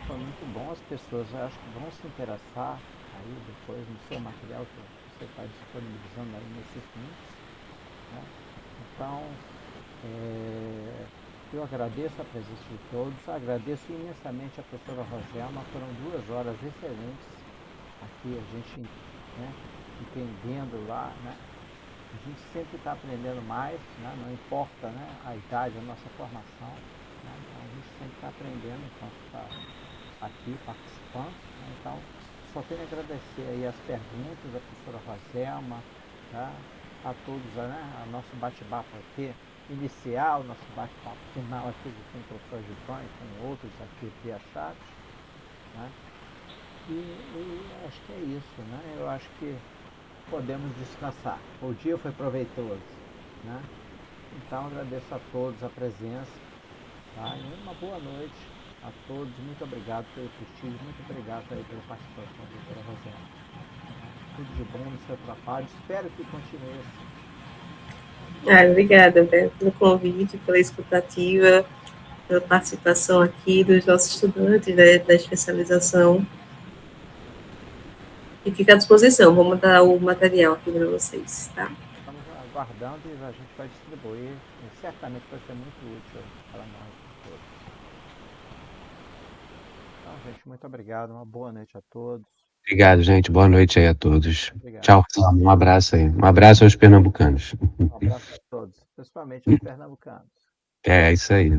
foi muito bom, as pessoas eu acho que vão se interessar aí depois no seu material que você está disponibilizando aí nesses links. Né? Então, eu agradeço a presença de todos, agradeço imensamente a professora Roselma, foram 2 horas excelentes aqui, a gente, né, entendendo lá, né? A gente sempre está aprendendo mais, né? Não importa, né, a idade, a nossa formação, né? Então a gente sempre está aprendendo enquanto está aqui participando. Né? Então, só tenho a agradecer aí as perguntas da professora Roselma, tá? A todos, né, a nosso bate-papo aqui inicial, nosso bate-papo final aqui com o professor Gilvan e com outros aqui via chat. Né? E acho que é isso, né? Eu acho que podemos descansar. O dia foi proveitoso, né? Então agradeço a todos a presença, tá? E uma boa noite a todos. Muito obrigado pelo prestígio, muito obrigado aí pela participação da doutora Roselma. Tudo de bom no seu trabalho. Espero que continue assim. Obrigada, Beto, pelo convite, pela escutativa, pela participação aqui dos nossos estudantes da especialização. E fica à disposição, vou mandar o material aqui para vocês, tá? Estamos aguardando e a gente vai distribuir. E certamente vai ser muito útil para nós todos. Então, gente, muito obrigado. Uma boa noite a todos. Obrigado, gente. Boa noite aí a todos. Obrigado. Tchau, Selma. Um abraço aí. Um abraço aos pernambucanos. Um abraço a todos, principalmente aos pernambucanos. É isso aí.